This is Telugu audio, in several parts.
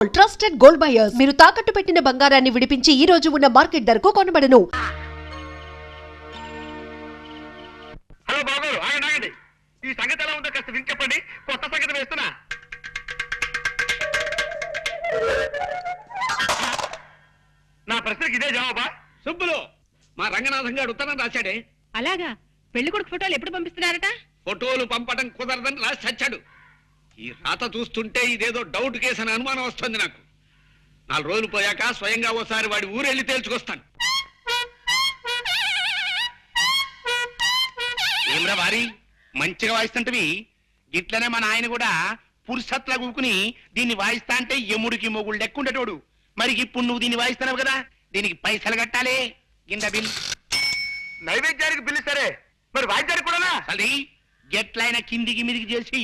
ట్రస్టెడ్ గోల్డ్ బయర్స్ మీరు తాకట్టు పెట్టిన బంగారాన్ని విడిపించి ఈ రోజు ఉన్న మార్కెట్ ధరకు కొనబడను. హలో బాబు ఆగండి. ఈ సంగతి ఎలా ఉందో కాస్త విని చెప్పండి. కొత్త సంగతి వేస్తున్నా. నా ప్రశ్నకి ఇదే జవాబా? సుబ్బులు, మా రంగనాథం గారు ఉత్తరం రాశాడే. అలాగా? పెళ్లి కొడుకు ఫోటోలు ఎప్పుడు పంపిస్తున్నారట? ఫోటోలు పంపడం కుదరదని రాసి చచ్చాడు. ఈ రాత చూస్తుంటే ఇదేదో డౌట్ కేసు అని అనుమానం వస్తుంది నాకు. 4 రోజులు పోయాక స్వయంగా ఓసారి వాడి ఊరెళ్ళి తేల్చుకొస్తాను. ఏమ్రా వారి మంచిగా వాయిస్తుంటవి. ఇట్లనే మన ఆయన కూడా పురుషత్లా కూకుని దీన్ని వాయిస్తా అంటే ఎముడికి మొగుళ్ళు లెక్కుండేటోడు. మరి ఇప్పుడు నువ్వు దీన్ని వాయిస్తున్నావు కదా, దీనికి పైసలు కట్టాలి. కింద బిల్. నైవేద్యానికి బిల్లు సరే, మరి వాయిద్యానికి కూడానా? అది ఎట్లయినా కిందికి మీదికి చేసి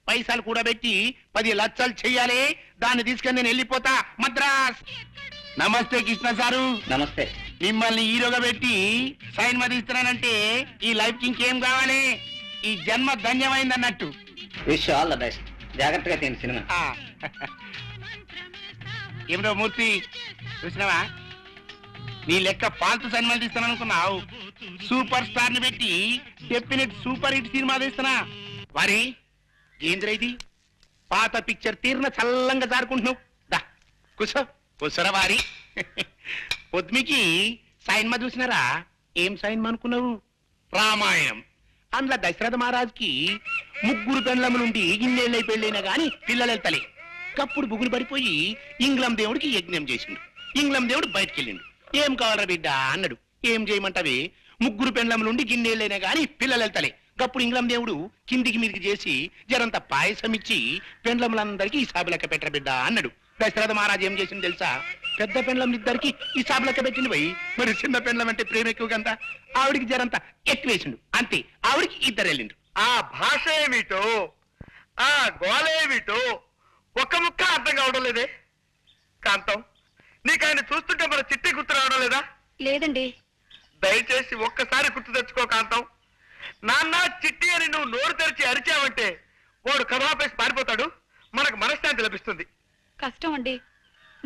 పైసలు కూడా పెట్టి 10 లక్షలు చెయ్యాలి. దాన్ని తీసుకొని నేను వెళ్ళిపోతా మద్రాస్. నమస్తే కృష్ణ సారు. నమస్తే. మిమ్మల్ని హీరోగా పెట్టి సైన్ మీద ఇస్తున్నానంటే ఈ లైఫ్ కి ఇంకేం కావాలి? ఈ జన్మ ధన్యమైంది అన్నట్టు. Wish all the best. జాగ్రత్తగా తిని సినిమా. ఏమిటో మూర్తి చూసినావా, నీ లెక్క పాల్తు సినిమాలు తీస్తాను అనుకున్నావు. సూపర్ స్టార్ ని పెట్టి డెఫినెట్ సూపర్ హిట్ సినిమా తీస్తున్నా. వారి ఏంద్ర ఇది? పాత పిక్చర్ తీరిన చల్లంగా జారుకుంటున్నావు. దా కూసో కూసరా వారి. పొద్దుమికి సైన్మా చూసినారా? ఏం సైన్మా అనుకున్నావు? రామాయణం. అందులో దశరథ మహారాజుకి 3 పెండ్లములుండి ఇన్నేళ్ళై పెళ్ళైనా గాని పిల్లలు వెళ్తలే. కప్పుడు బుగులు పడిపోయి ఇంగ్లం దేవుడికి యజ్ఞం చేసిండు. ఇంగ్లం దేవుడు బయటికి వెళ్ళిండు. ఏం కావాలరా బిడ్డ అన్నాడు. ఏం చేయమంటావే? 3 పెండ్లములుండి గిన్నేళ్ళైనా గాని పిల్లలు వెళ్తలే. గప్పుడు ఇంగ్లం దేవుడు కిందికి మీదికి చేసి జరంత పాయసం ఇచ్చి పెండ్లములందరికీ ఈ సాబు లెక్క పెట్టర బిడ్డ అన్నాడు. దశరథ మహారాజు ఏం చేసింది తెలుసా? పెద్ద పెండ్లములిద్దరికి ఈ సాబు లెక్క పెట్టింది పోయి. మరి చిన్న పెండ్లం అంటే ప్రేమ ఎక్కువ కదా, ఆవిడికి జరంత ఎక్కువేసిండు. అంతే, ఆవిడికి 2 వెళ్ళిండు. ఆ భాష ఏమిటో, ఆ గోళేమిటో ఒక్క ముక్క అర్థం కావడం లేదే. కాంతం, నీకు ఆయన చూస్తుంటే మన చిట్టి గుర్తు రావడం లేదా? లేదండి. దయచేసి ఒక్కసారి గుర్తు తెచ్చుకో కాంతం. నాన్న చిట్టి అని నువ్వు నోరు తెరిచి అరిచావంటే వాడు కథాపేసి పారిపోతాడు. మనకు మనశ్శాంతి లభిస్తుంది. కష్టం అండి.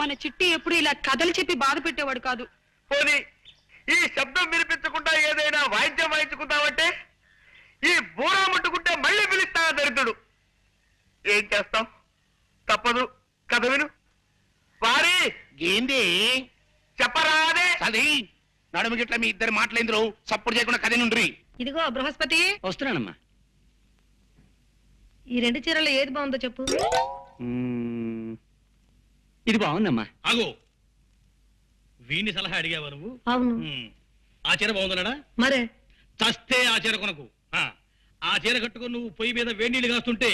మన చిట్టి ఎప్పుడు ఇలా కథలు చెప్పి బాధ పెట్టేవాడు కాదు. పోనీ ఈ శబ్దం వినిపించకుండా ఏదైనా వాయిద్యం వాయించుకుందామంటే ఈ బూరా ముట్టుకుంటే మళ్ళీ పిలుస్తా దరిద్రుడు. ఏం చేస్తాం, తప్పదు. కథ విను. వారి ఏంది చెప్పరాదే. అది నడుము గిట్ల మీ ఇద్దరు మాటలేందరు సపోర్ట్ చేయకుండా కథ నుండ్రి. ఇదిగో బృహస్పతి, వస్తున్నానమ్మా. ఈ 2 చీరలు ఏది బాగుందో చెప్పు. ఇది బాగుందమ్మా. ఆగో, వీణి సలహా అడిగావా నువ్వు? అవును. ఆ చీర బాగుందన్నాడా? మరే చస్తే ఆ చీర కొనకు. ఆ చీర కట్టుకుని నువ్వు పొయ్యి మీద వేడి నీళ్ళు కాస్తుంటే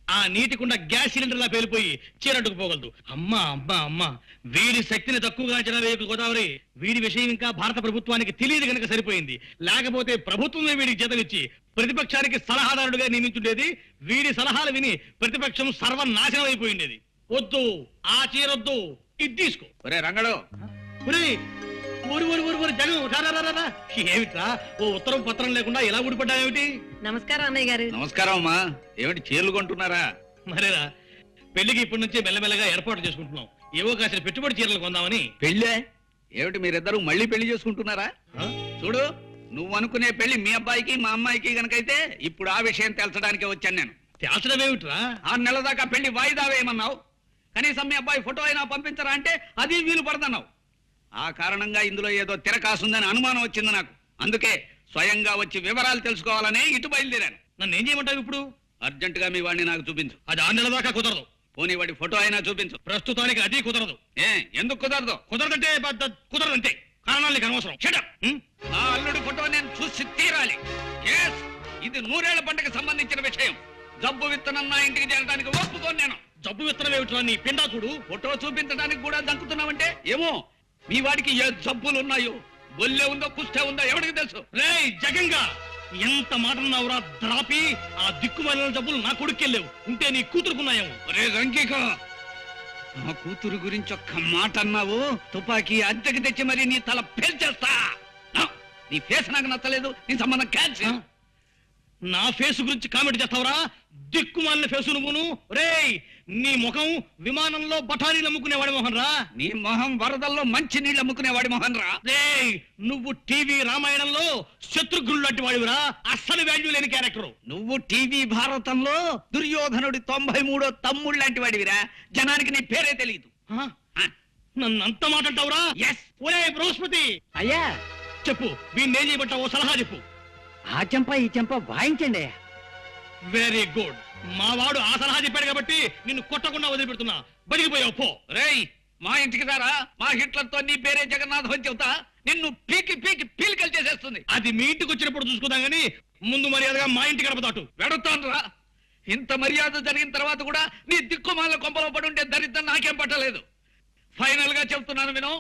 ఆ నీటికుండా గ్యాస్ సిలిండర్ లా పేలిపోయి చీర అడ్డుకుపోగలదు. అమ్మా అమ్మా అమ్మా, వీడి శక్తిని తక్కువగా అంచనా వేయకు గోదావరి. వీడి విషయం ఇంకా భారత ప్రభుత్వానికి తెలియదు కనుక సరిపోయింది. లేకపోతే ప్రభుత్వమే వీడికి జీతమిచ్చి ప్రతిపక్షానికి సలహాదారుడుగా నియమించుండేది. వీడి సలహాలు విని ప్రతిపక్షం సర్వనాశనం అయిపోయిండేది. వద్దు, ఆ చీరొద్దు, ఇది తీసుకో. ఒరే రంగడు, జగన్ ఏమిట్రా ఓ ఉత్తరం పత్రం లేకుండా ఎలా ఊడిపడ్డావేమిటి? నమస్కారం అన్నయ్య గారు. నమస్కారం అమ్మా. ఏమిటి చీరలు కొంటున్నారా? మరేరా, పెళ్లికి ఇప్పటి నుంచే మెల్లమెల్లగా ఏర్పాటు చేసుకుంటున్నాం. ఏవో కాసిన పెట్టుబడి చీరలు కొందామని. పెళ్ళే ఏమిటి? మీరిద్దరు మళ్ళీ పెళ్లి చేసుకుంటున్నారా? చూడు, నువ్వు అనుకునే పెళ్లి మీ అబ్బాయికి మా అమ్మాయికి గనకైతే ఇప్పుడు ఆ విషయం తేల్చడానికే వచ్చాను నేను. తేల్చడం ఏమిట్రా? 6 నెలల దాకా పెళ్లి వాయిదా వేయమన్నావు. కనీసం మీ అబ్బాయి ఫోటో అయినా పంపించరా అంటే అది వీలు పడదన్నావు. ఆ కారణంగా ఇందులో ఏదో తిరకాసుందని అనుమానం వచ్చింది నాకు. అందుకే స్వయంగా వచ్చి వివరాలు తెలుసుకోవాలనే ఇటు బయలుదేరాను. నన్ను ఏం చేయమంటావు ఇప్పుడు? అర్జెంటుగా మీ వాడిని నాకు చూపించు. అది 6 నెలల దాకా కుదరదు. పోనీ వాడి ఫోటో అయినా చూపించు. ప్రస్తుతానికి అది కుదరదు. ఎందుకు కుదరదు? కుదరదంటే కుదరదంటే కారణాలు నీకు అనవసరం. నా అల్లుడి ఫోటో నేను చూసి తీరాలి. ఇది 100 ఏళ్ల పంటకు సంబంధించిన విషయం. జబ్బు విత్తనం నా ఇంటికి చేరడానికి ఒప్పుకోను నేను. జబ్బు విత్తనం ఏమిట్రా నీ పిండాకుడు? ఫోటో చూపించడానికి కూడా దంకుతున్నావంటే ఏమో మీ వాడికి ఏ జబ్బులు ఉన్నాయో, బొల్లే ఉందో కుష్టే ఉందో ఎవరికి తెలుసు. రేయ్ జగంగా, ఎంత మాట అన్నావురా ద్రాపి? ఆ దిక్కుమాలిన జబ్బులు నా కొడుకెళ్ళేవు. ఉంటే నీ కూతురుకున్నాయేమో. రే రంగిక, నా కూతురు గురించి ఒక్క మాట అన్నావు, తుపాకీ అద్దెకి తెచ్చి మరి నీ తల పేల్చేస్తా. నీ ఫేస్ నాకు నచ్చలేదు, నీ సంబంధం క్యాన్సిల్. నా ఫేస్ గురించి కామెంట్ చేస్తావురా? దిక్కుమాలిన ఫేసు నువ్వును. రేయ్, నీ ముఖం విమానంలో బఠానీలు అమ్ముకునేవాడి మొహన్ రా. నీ మొహం వరదల్లో మంచి నీళ్ళు అమ్ముకునేవాడి మొహన్ రా. రేయ్, నువ్వు టీవీ రామాయణంలో శత్రుఘ్నుడు లాంటి వాడివిరా. అస్సలు వాల్యూ లేని క్యారెక్టర్. నువ్వు టీవీ భారతంలో దుర్యోధనుడి 93వ తమ్ముడు లాంటి వాడివిరా. జనానికి నీ పేరే తెలియదు. నన్ను అంత మాట్లాడతావురా? ఎస్. ఒరే బృహస్పతి, అయ్యా, చెప్పు వీణ్ణేం చేయబట్టావో సలహా చెప్పు. ఆ చెంప ఈ చెంప వాయించండి. Very good. మా వాడు ఆ సలహా చెప్పాడు కాబట్టి నిన్ను కొట్టకుండా వదిలిపెడుతున్నా. బడిగిపోయావు పో. రేయ్, మా ఇంటికి రారా. మా హిట్లర్తో నీ పేరే జగన్నాథం అని చెబుతా. నిన్ను పీకి పీకి పీలికలు చేసేస్తుంది. అది మీ ఇంటికి వచ్చినప్పుడు చూసుకుందాం గానీ ముందు మర్యాదగా మా ఇంటి గడప దాటు. వెడుతాను రా. ఇంత మర్యాద జరిగిన తర్వాత కూడా నీ దిక్కుమాల కొంపలో పడి ఉంటే దరిద్రం నాకేం పట్టలేదు. ఫైనల్ గా చెప్తున్నాను విను.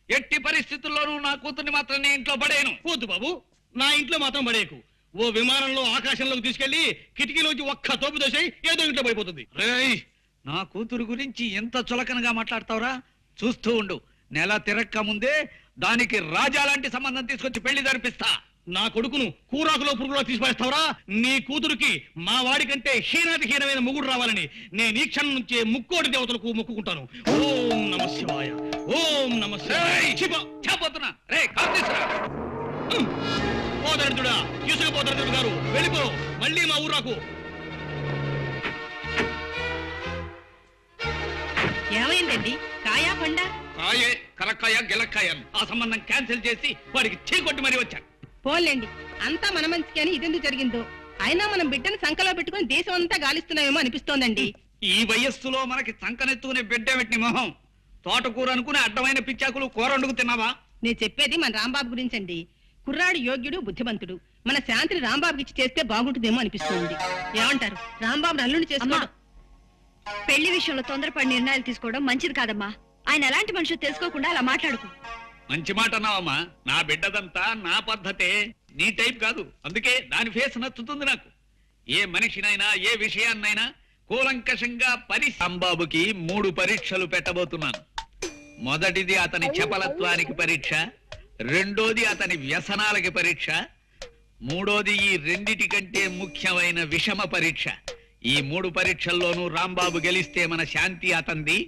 ఎట్టి పరిస్థితుల్లోనూ నా కూతుర్ని మాత్రం నీ ఇంట్లో పడేయను. పోద్దు బాబు, నా ఇంట్లో మాత్రం పడేయకు. ఓ విమానంలో ఆకాశంలోకి తీసుకెళ్లి కిటికీలోంచి ఒక్క తోపు దోసేయి, ఏదో ఇంట్లో పడిపోతుంది. రేయ్, నా కూతురు గురించి ఎంత చులకనగా మాట్లాడతావురా? చూస్తూ ఉండు. నెల తిరక్క ముందే దానికి రాజా లాంటి సంబంధం తీసుకొచ్చి పెళ్లి జరిపిస్తా. నా కొడుకును కూరాకులో పురుగులో తీసిపడేస్తావురా? నీ కూతురుకి మా వాడి కంటే హీనాతి హీనమైన మొగుడు రావాలని నేను ఈ క్షణం నుంచే ముక్కోటి దేవతలకు మొక్కుకుంటాను. ఓం నమ శివాయ, ఓం నమ శివాయ. చెప్పబోతున్నా. రే, కాల్ తీసురా. పోదరుడా, తీసుకుపోదరుడు గారు వెళ్ళిపో. మళ్ళీ మా ఊరాకు. ఏమైందండి? కాయా పండా? కాయే, కలక్కాయ గిలక్కాయ. ఆ సంబంధం క్యాన్సిల్ చేసి వాడికి చీకొట్టి మరీ వచ్చాను. పోన్లేండి, అంతా మన మంచికి అని ఇదెందుకు జరిగిందో. అయినా మనం బిడ్డను సంకలో పెట్టుకుని దేశం అంతా గాలిస్తున్నామేమో అనిపిస్తోందండి. ఈ వయస్సులో మనకి సంకనెత్తుకునే బిడ్డ పెట్టిన మొహం. తోటకూర అనుకుని అడ్డమైన పిచ్చాకులు కూర వండుకు తిన్నావా? నేను చెప్పేది మన రాంబాబు గురించండి. కుర్రాడు యోగ్యుడు, బుద్ధిమంతుడు. మన శాంతిని రాంబాబుకి ఇచ్చి చేస్తే బాగుంటుందేమో అనిపిస్తోంది. ఏమంటారు? రాంబాబు అల్లుని చేసుకోవడం. పెళ్లి విషయంలో తొందరపడి నిర్ణయాలు తీసుకోవడం మంచిది కాదమ్మా. ఆయన ఎలాంటి మనుషులు తెలుసుకోకుండా అలా మాట్లాడుకో. మంచి మాట అన్నావమ్మా. నా బిడ్డదంతా నా పద్ధతే, నీ టైప్ కాదు. అందుకే దాని ఫేస్ నచ్చుతుంది నాకు. ఏ మనిషినైనా ఏ విషయాన్నైనా కూలంకషంగా రాంబాబుకి 3 పరీక్షలు పెట్టబోతున్నాను. మొదటిది అతని చపలత్వానికి పరీక్ష, రెండోది అతని వ్యసనాలకి పరీక్ష, మూడోది ఈ రెండిటి కంటే ముఖ్యమైన విషమ పరీక్ష. ఈ 3 పరీక్షల్లోనూ రాంబాబు గెలిస్తే మన శాంతి అతంది,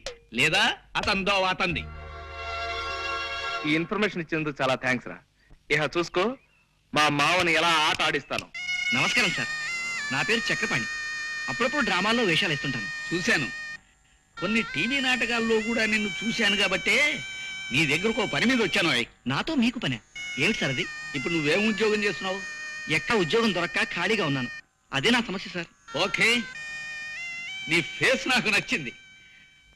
లేదా అతందో అతంది. ఈ ఇన్ఫర్మేషన్ ఇచ్చేందుకు చాలా థ్యాంక్స్ రా. ఇహ చూసుకో, మా మావని ఎలా ఆట ఆడిస్తాను. నమస్కారం సార్, నా పేరు చక్రపాణి. అప్పుడప్పుడు డ్రామాల్లో వేషాలు వేస్తుంటాను. చూశాను. కొన్ని టీవీ నాటకాల్లో కూడా నిన్ను చూశాను కాబట్టే నీ దగ్గరకు ఓ పని మీద వచ్చాను. నాతో మీకు పనే ఏమిటి సార్ అది? ఇప్పుడు నువ్వేం ఉద్యోగం చేస్తున్నావు? ఎక్కడ ఉద్యోగం దొరక్క ఖాళీగా ఉన్నాను. అదే నా సమస్య సార్. ఓకే, నీ ఫేస్ నాకు నచ్చింది.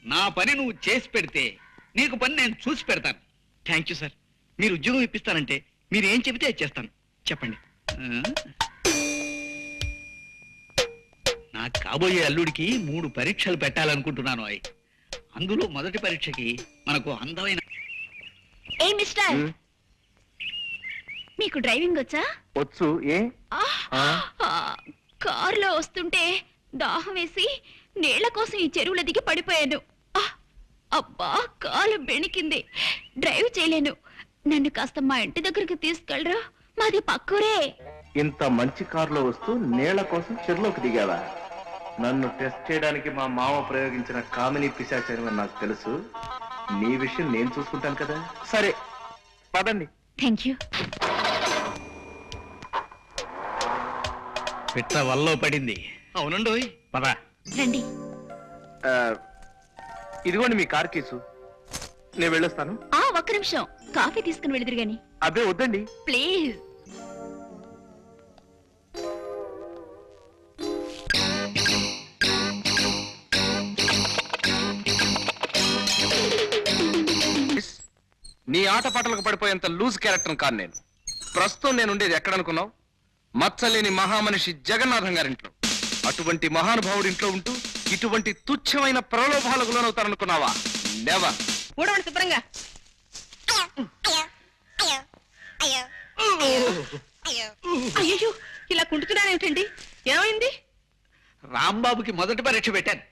నా పని నువ్వు చేసి పెడితే నీకు పని నేను చూసి పెడతాను. Thank you sir. మీరు ఉద్యోగం ఇప్పిస్తానంటే మీరు ఏం చెబితే అది చేస్తాను. చెప్పండి. నా కాబోయే అల్లుడికి 3 పరీక్షలు పెట్టాలనుకుంటున్నాను. అందులో మొదటి పరీక్షకి మనకు అందమైన ఏ మిస్టర్, మీకు డ్రైవింగ్ వచ్చా? వచ్చు. ఏ కారులో వస్తుంటే దాహం వేసి నీళ్ల కోసం ఈ చెరువుల దిగి పడిపోయాను. అబ్బా, కాలు బెణికింది. డ్రైవ్ చేయలేను. నన్ను కాస్త మా ఇంటి దగ్గరికి తీసుకెళ్ళరా? మాది పక్కూరే. ఇంత మంచి కారులో వస్తూ నీళ్ల కోసం చెరువులోకి దిగావా? నన్ను టెస్ట్ చేయడానికి మా మామ ప్రయోగించిన కామిని పిశాచని నాకు తెలుసు. నీ విషయం నేను చూసుకుంటాను కదా. సరే పదండి. Thank you. పిట్ట వల్లో పడింది. అవునండి. పద. రండి. ఇదిగోండి మీ కార్ కేసు. నేను వెళ్ళొస్తాను. ఒక్క నిమిషం, కాఫీ తీసుకుని వెళుదురు గాని. అబ్బే వద్దండి. ప్లీజ్. నీ ఆటపాటలకు పడిపోయేంత లూజ్ క్యారెక్టర్ కాదు నేను. ప్రస్తుతం నేను ఉండేది ఎక్కడనుకున్నావు? మచ్చలేని మహామనిషి జగన్నాథం గారింట్లో. అటువంటి మహానుభావుడింట్లో ఉంటూ ఇటువంటి తుచ్చమైన ప్రలోభాలకు లోనవుతారనుకున్నావా? నెవర్. ఊడవండి శుభ్రంగా. అయ్యో, ఇలా కుంటున్నానేమిటండి? ఏమైంది? రాంబాబుకి మొదటి పరీక్ష పెట్టాను.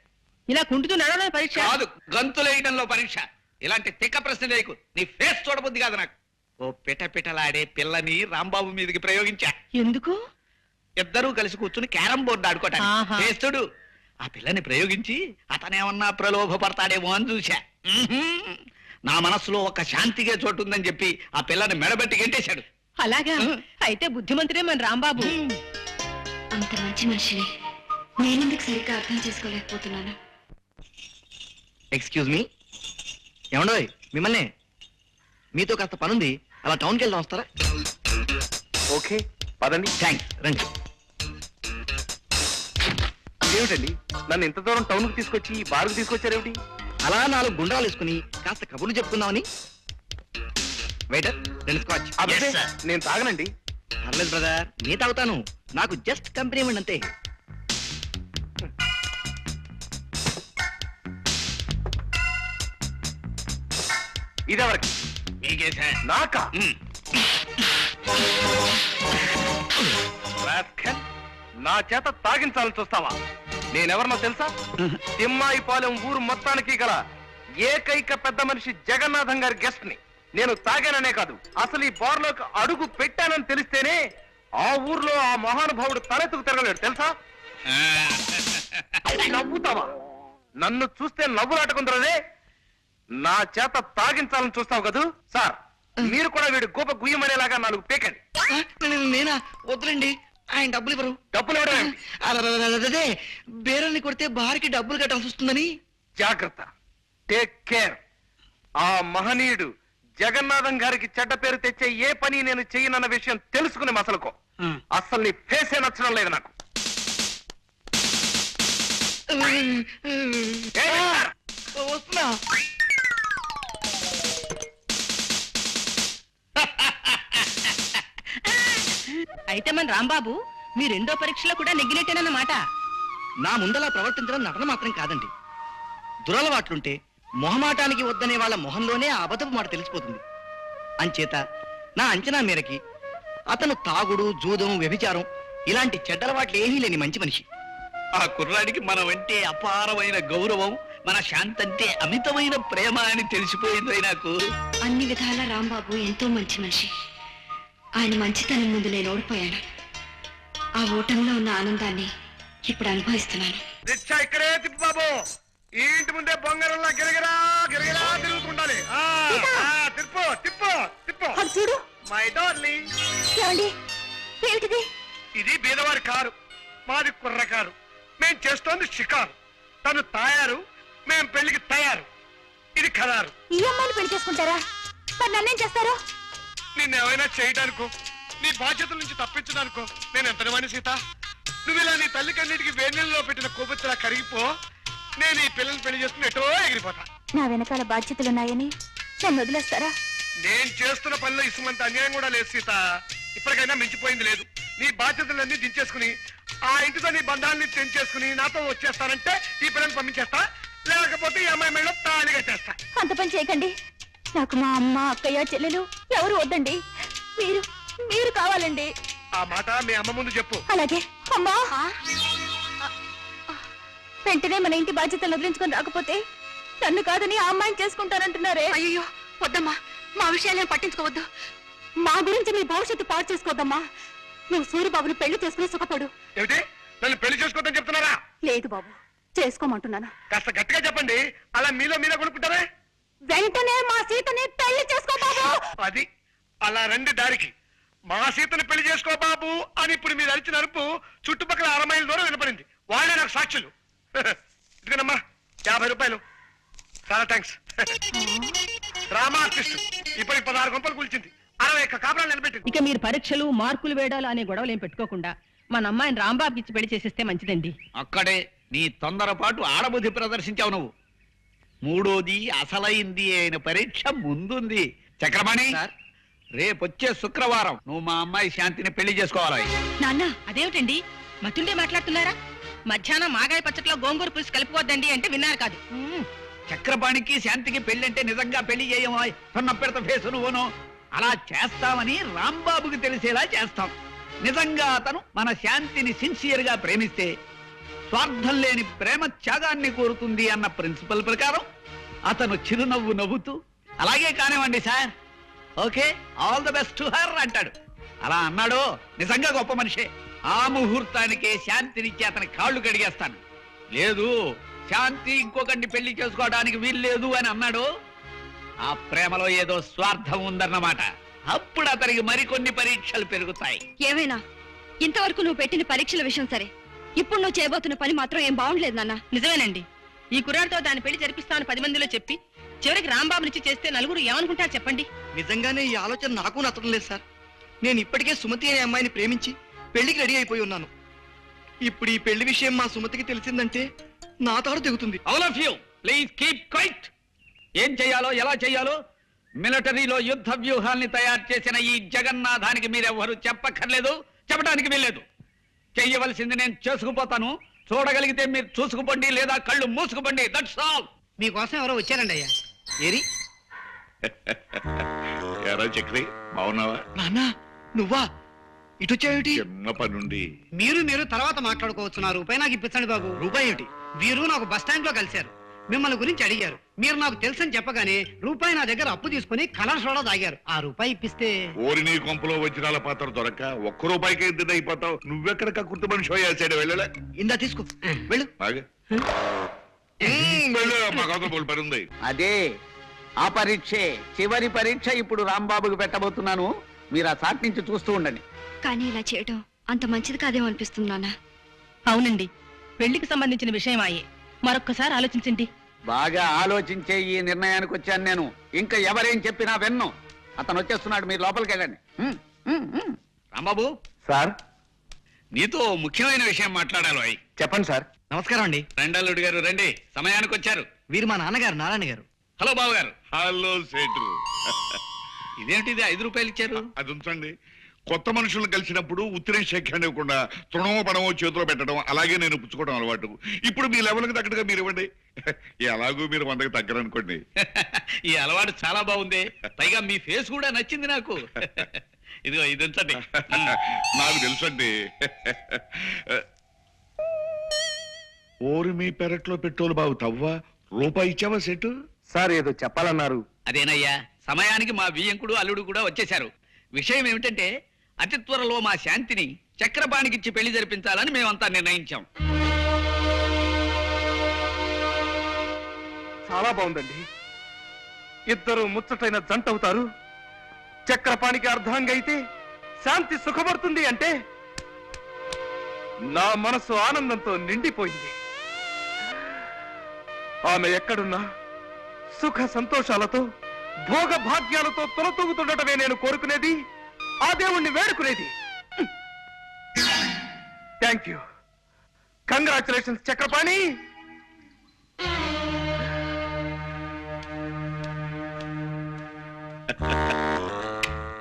ఇలా కుంటుతూ నడవడం పరీక్ష కాదు, గంతులేయడంలో పరీక్ష. ఇలాంటి తిక్క ప్రశ్న లేకు. నీ ఫేస్ చూడబుద్ది కాదు నాకు. ఓ పిట పిటలాడే పిల్లని రాంబాబు మీదకి ప్రయోగించా. ఎందుకు? ఇద్దరూ కలిసి కూర్చుని క్యారం బోర్డు ఆడుకోవటానికి ఆహా. చేస్తుడు ఆ పిల్లని ప్రయోగించి అతనేమన్నా ప్రలోభపడతాడేమో అని చూశా. నా మనసులో ఒక శాంతిగా చోటు ఉందని చెప్పి ఆ పిల్లని మెడబెట్టి గెంటేశాడు. అలాగా అయితే బుద్ధిమంతుడే మన రాంబాబు. అంత మంచి మనిషిని నేనెందుకు సరిగ్గా అర్థం చేసుకోలేకపోతున్నాను. ఎక్స్క్యూజ్ మీ, ఏమండోయ్ మిమ్మల్ని, మీతో కాస్త పనుంది, అలా టౌన్కి వెళ్దాం, వస్తారా? ఓకే పదండి. థ్యాంక్స్, రండి. ఏమిటండి నన్ను ఇంత దూరం టౌన్ కు తీసుకొచ్చి ఈ బార్కు తీసుకొచ్చారేమిటి? అలా 4 గుండ్రాలు వేసుకుని కాస్త కబుర్లు చెప్పుకుందామని. Waiter, 2 scotch. అబ్బే, నేను తాగనండి. పర్లేదు బ్రదర్, నీ తాగుతాను, నాకు జస్ట్ కంపెనీ ఇవ్వండి అంతే. ఇదెవరికి? మీకే సార్. నాకా? రాస్కెల్, నా చేత తాగించాలని చూస్తావా? నేనెవరినో తెలుసా? తిమ్మాయిపాలెం ఊరు మొత్తానికి గల ఏకైక పెద్ద మనిషి జగన్నాథం గారి గెస్ట్ ని. నేను తాగాననే కాదు, అసలు ఈ బార్లోకి అడుగు పెట్టానని తెలిస్తేనే ఆ ఊర్లో ఆ మహానుభావుడు తలెత్తుకు తిరగలేడు తెలుసా? నవ్వుతావా? నన్ను చూస్తే నవ్వులాటకుందరదే. నా చేత తాగించాలని చూస్తావు కదూ? సార్, మీరు కూడా వీడు గోప గుయ్యమనేలాగా 4 పేకండి. నేనా? వద్దులండి, ఆయన డబ్బులు ఇవ్వరు. డబ్బులు ఇవ్వడం ఏమిటి? అదే బేరల్ని కొడితే భార్యకి డబ్బులు కట్టాల్సి వస్తుందని. జాగ్రత్త, టేక్ కేర్. ఆ మహనీయుడు జగన్నాథం గారికి చెడ్డ పేరు తెచ్చే ఏ పని నేను చెయ్యనన్న విషయం తెలుసుకునే మసలుకో. అసలు నీ ఫేసే నచ్చడం లేదు నాకు. వస్తున్నా. అయితే మన రాంబాబు మీ 2వ పరీక్షలో కూడా నెగ్గినట్టేనన్నమాట. నా ముందలా ప్రవర్తించడం నటన మాత్రం కాదండి. దురలవాట్లుంటే మొహమాటానికి వద్దనే వాళ్ళ మొహంలోనే ఆ అబద్ధపు మాట తెలిసిపోతుంది. అంచేత నా అంచనా మేరకి అతను తాగుడు, జూదం, వ్యభిచారం ఇలాంటి చెడ్డలవాట్లు ఏమీ లేని మంచి మనిషి. ఆ కుర్రాడికి మనమంటే అపారమైన గౌరవం, మన శాంతంటే అమితమైన ప్రేమ అని తెలిసిపోయింది నాకు. అన్ని విధాల రాంబాబు ఎంతో మంచి మనిషి. ఆయన మంచితనం ముందు నేను ఓడిపోయాను. ఆ ఓటంలో ఉన్న ఆనందాన్ని ఇప్పుడు అనుభవిస్తున్నాను. రిక్షా ఇక్కడే తిప్పు బాబు. ఈ ఇంటి ముందే బొంగరంలా గిరగిరా గిరగిరా తిరుగుతుండాలి. తిప్పు తిప్పు తిప్పు. చూడు మై డార్లింగ్. ఏమిటిది? ఇది బీదవారి కారు, మాది కుర్ర కారు. మేం చేస్తోంది షికారు. తను తాయారు, మేం పెళ్లికి తయారు. ఇది ఖరారు. ఈ అమ్మాయిని పెళ్లి చేసుకుంటారా? మరి నన్నేం చేస్తారు? నిన్నేమైనా చేయడానికో, నీ బాధ్యతల నుంచి తప్పించడానికో నేను ఎంతనివాణి సీత. నువ్వు ఇలా నీ తల్లి కన్నిటికి వేణీళ్ళలో పెట్టిన కోపచ్చలా కరిగిపో. నేను ఈ పిల్లల్ని పెళ్లి చేసుకుని ఎటో ఎగిరిపోతా. నా వెనకాల బాధ్యతలున్నాయని నన్ను వదిలేస్తారా? నేను చేస్తున్న పనిలో ఇసుమంత అన్యాయం కూడా లేదు సీత. ఇప్పటికైనా మించిపోయింది లేదు. నీ బాధ్యతలన్నీ దించేసుకుని ఆ ఇంటితో నీ బంధాన్ని తెంచేసుకుని నాతో వచ్చేస్తానంటే ఈ పిల్లల్ని పంపించేస్తా, లేకపోతే ఈ అమ్మాయి మెడలో తాళి కట్టేస్తా. అంత పని చేయకండి. నాకు మా అమ్మ, అక్కయ్య, చెల్లెలు ఎవరు వద్దండి. మీరు మీరు కావాలండి. ఆ మాట మీ అమ్మ ముందు చెప్పు. అలాగే. అమ్మా, వెంటనే మన ఇంటి బాధ్యతలు వదిలించుకొని రాకపోతే నన్ను కాదని ఆ అమ్మాయిని చేసుకుంటానంటున్నారే. అయ్యో వద్దమ్మా, మా విషయాలను పట్టించుకోవద్దు. మా గురించి మీ భవిష్యత్తు పాడు చేసుకోవద్దమ్మా. నువ్వు సూర్యబాబుని పెళ్లి చేసుకుని సుఖపడు. ఏమిటి, నన్ను పెళ్లి చేసుకోవద్దని చెప్తున్నారా? లేదు బాబు, చేసుకోమంటున్నాను. కాస్త గట్టిగా చెప్పండి. అలా మీలో మీలో కొనుక్కుంటారే. వెంటనే మా సీతని పెళ్లి చేసుకో బాబు. అది అలా రండి దారికి. మా సీతని పెళ్లి చేసుకో బాబు అని ఇప్పుడు మీరు అరిచిన అరుపు చుట్టుపక్కల 6 మైళ్ళ దూరం వినపడింది. వాళ్ళే నాకు సాక్షులు. ఇదిగోనమ్మా 50 రూపాయలు. చాలా థ్యాంక్స్. డ్రామా ఆర్టిస్ట్ ఇప్పటికి 16 గంపలు కూల్చింది, 60 కాపురాలు నిలబెట్టింది. ఇక మీరు పరీక్షలు, మార్కులు వేయడాలు అనే గొడవలు ఏం పెట్టుకోకుండా మన అమ్మాయిని రాంబాబుకి ఇచ్చి పెళ్లి చేసేస్తే మంచిదండి. అక్కడే నీ తొందరపాటు ఆడబుద్ధి ప్రదర్శించావు నువ్వు. మూడోది అసలైంది అయిన పరీక్ష ముందుంది. చక్రపాణి, రేపొచ్చే శుక్రవారం నువ్వు మా అమ్మాయి శాంతిని పెళ్లి చేసుకోవాలి. నాన్న, అదేమిటండి మతుండే మాట్లాడుతున్నారా? మధ్యాహ్నం మాగాయ పచ్చట్లో గోంగూర పులుసు కలుపుకోవద్దండి అంటే విన్నారు కాదు. చక్రపాణికి శాంతికి పెళ్ళంటే నిజంగా పెళ్లి చేయమో సొన్న పెడత ఫేసు నువ్వును. అలా చేస్తామని రాంబాబుకి తెలిసేలా చేస్తాం. నిజంగా అతను మన శాంతిని సిన్సియర్ గా ప్రేమిస్తే స్వార్థం లేని ప్రేమ త్యాగాన్ని కోరుతుంది అన్న ప్రిన్సిపల్ ప్రకారం అతను చిరునవ్వు నవ్వుతూ అలాగే కానివ్వండి sir, okay, all the best to her అంటాడు. అలా అన్నాడు, నిజంగా గొప్ప మనిషే. ఆ ముహూర్తానికే శాంతినిచ్చి అతని కాళ్ళు కడిగేస్తాను. లేదు శాంతి ఇంకొకరిని పెళ్లి చేసుకోవడానికి వీల్లేదు అని అన్నాడు, ఆ ప్రేమలో ఏదో స్వార్థం ఉందన్నమాట. అప్పుడు అతనికి మరికొన్ని పరీక్షలు పెరుగుతాయి. ఏమైనా ఇంతవరకు నువ్వు పెట్టిన పరీక్షల విషయం సరే, ఇప్పుడు నువ్వు చేయబోతున్న పని మాత్రం ఏం బాగుండలేదు నాన్న. నిజమేనండి. ఈ కుర్రాడితో దాని పెళ్లి జరిపిస్తామని 10 మందిలో చెప్పి చివరికి రాంబాబునిచ్చి చేస్తే నలుగురు ఏమనుకుంటారు చెప్పండి? నిజంగానే ఈ ఆలోచన నాకు నచ్చడం లేదు సార్. నేను ఇప్పటికే సుమతి అనే అమ్మాయిని ప్రేమించి పెళ్లికి రెడీ అయిపోయి ఉన్నాను. ఇప్పుడు ఈ పెళ్లి విషయం మా సుమతికి తెలిసిందంటే నా తాడు తెగుతుంది. All of you please keep quiet. ఏం చేయాలో ఎలా చేయాలో మిలిటరీలో యుద్ధ వ్యూహాల్ని తయారు చేసిన ఈ జగన్నాథానికి మీరెవ్వరూ చెప్పక్కర్లేదు, చెప్పడానికి వీల్లేదు. చెయ్యవలసింది నేను చేసుకుపోతాను. చూడగలిగితే మీరు చూసుకుపోండి, లేదా కళ్ళు మూసుకుపోండి. That's all. మీకోసం ఎవరో వచ్చారండి అయ్యా. ఏరి ఎరా చక్రి, బాగున్నావా? నాన్న నువ్వా? ఇటు వచ్చావేమిటి? చిన్న పనుండి. మీరు తర్వాత మాట్లాడుకోవచ్చు. నా రూపాయి నాకు ఇప్పించండి బాబు. రూపాయి ఏమిటి? వీరు నాకు బస్ స్టాండ్ లో కలిశారు. మిమ్మల్ని గురించి అడిగారు. మీరు నాకు తెలుసని చెప్పగానే రూపాయి నా దగ్గర అప్పు తీసుకుని కలర్ సోడా తాగారు. ఆ రూపాయి ఇప్పిస్తే ఓరి నీ కొంపలో వజ్రాల పాత్ర దొరక్క ఒక్క రూపాయికి ఎద్దు అయిపోతావు. నువ్వెక్కడ కక్కుర్తి మనిషి అయ్యాడు. వెళ్ళలే, ఇందా తీసుకో, వెళ్ళు. బాగా వెళ్ళు, మా కోసం పోలి పని ఉంది. అదే ఆ పరీక్షే చివరి పరీక్ష. ఇప్పుడు రాంబాబుకి పెట్టబోతున్నాను. మీరు ఆ సాట్ నుంచి చూస్తూ ఉండండి. కానీ ఇలా చేయడం అంత మంచిది కాదేమో అనిపిస్తుంది నాన్న. అవునండి, పెళ్లికి సంబంధించిన విషయం అయ్యే. మరొక్కసారి ఆలోచించండి. బాగా ఆలోచించే ఈ నిర్ణయానికి వచ్చాను నేను. ఇంకా ఎవరేం చెప్పినా విన్ను. అతను వచ్చేస్తున్నాడు, మీరు లోపలికి వెళ్ళండి. రాంబాబు సార్, నీతో ముఖ్యమైన విషయం మాట్లాడాలి. చెప్పండి సార్. నమస్కారం అండి. రెండల్లుడు గారు రండి, సమయానికి వచ్చారు. వీరు మా నాన్నగారు నారాయణ గారు. హలో బాబు గారు. హలో సేటు. ఇదేంటిది 5 రూపాయలు ఇచ్చారు? అది ఉంచండి. కొత్త మనుషులను కలిసినప్పుడు ఉత్తరే శేఖండి ఇవ్వకుండా తృణమో పడమో చేతిలో పెట్టడం, అలాగే నేను పుచ్చుకోవడం అలవాటు. ఇప్పుడు మీ లెవెల్కి తగ్గట్టుగా మీరు ఇవ్వండి. ఎలాగూ మీరు 100కి తగ్గరనుకోండి. ఈ అలవాటు చాలా బాగుంది. పైగా మీ ఫేస్ కూడా నచ్చింది నాకు. ఇదిగో ఇది ఉంచండి. నాకు తెలుసండి. ఓరి మీ పెరట్లో పెట్రోలు బాబు తవ్వా. రూపాయి ఇచ్చావా సెటు? సార్ ఏదో చెప్పాలన్నారు. అదేనయ్యా, సమయానికి మా బియ్యంకుడు అల్లుడు కూడా వచ్చేశారు. విషయం ఏమిటంటే అతి త్వరలో మా శాంతిని చక్రపాణికిచ్చి పెళ్లి జరిపించాలని మేమంతా నిర్ణయించాం. చాలా బాగుందండి. ఇద్దరు ముచ్చటైన జంట అవుతారు. చక్రపాణికి అర్ధాంగి అయితే శాంతి సుఖపడుతుంది అంటే నా మనసు ఆనందంతో నిండిపోయింది. ఆమె ఎక్కడున్నా సుఖ సంతోషాలతో భోగ భాగ్యాలతో తొలతూగుతుండటమే నేను కోరుకునేది, ఆ దేవుణ్ణి వేడుకునేది. Thank you. కంగ్రాచులేషన్స్ చక్రపాణి.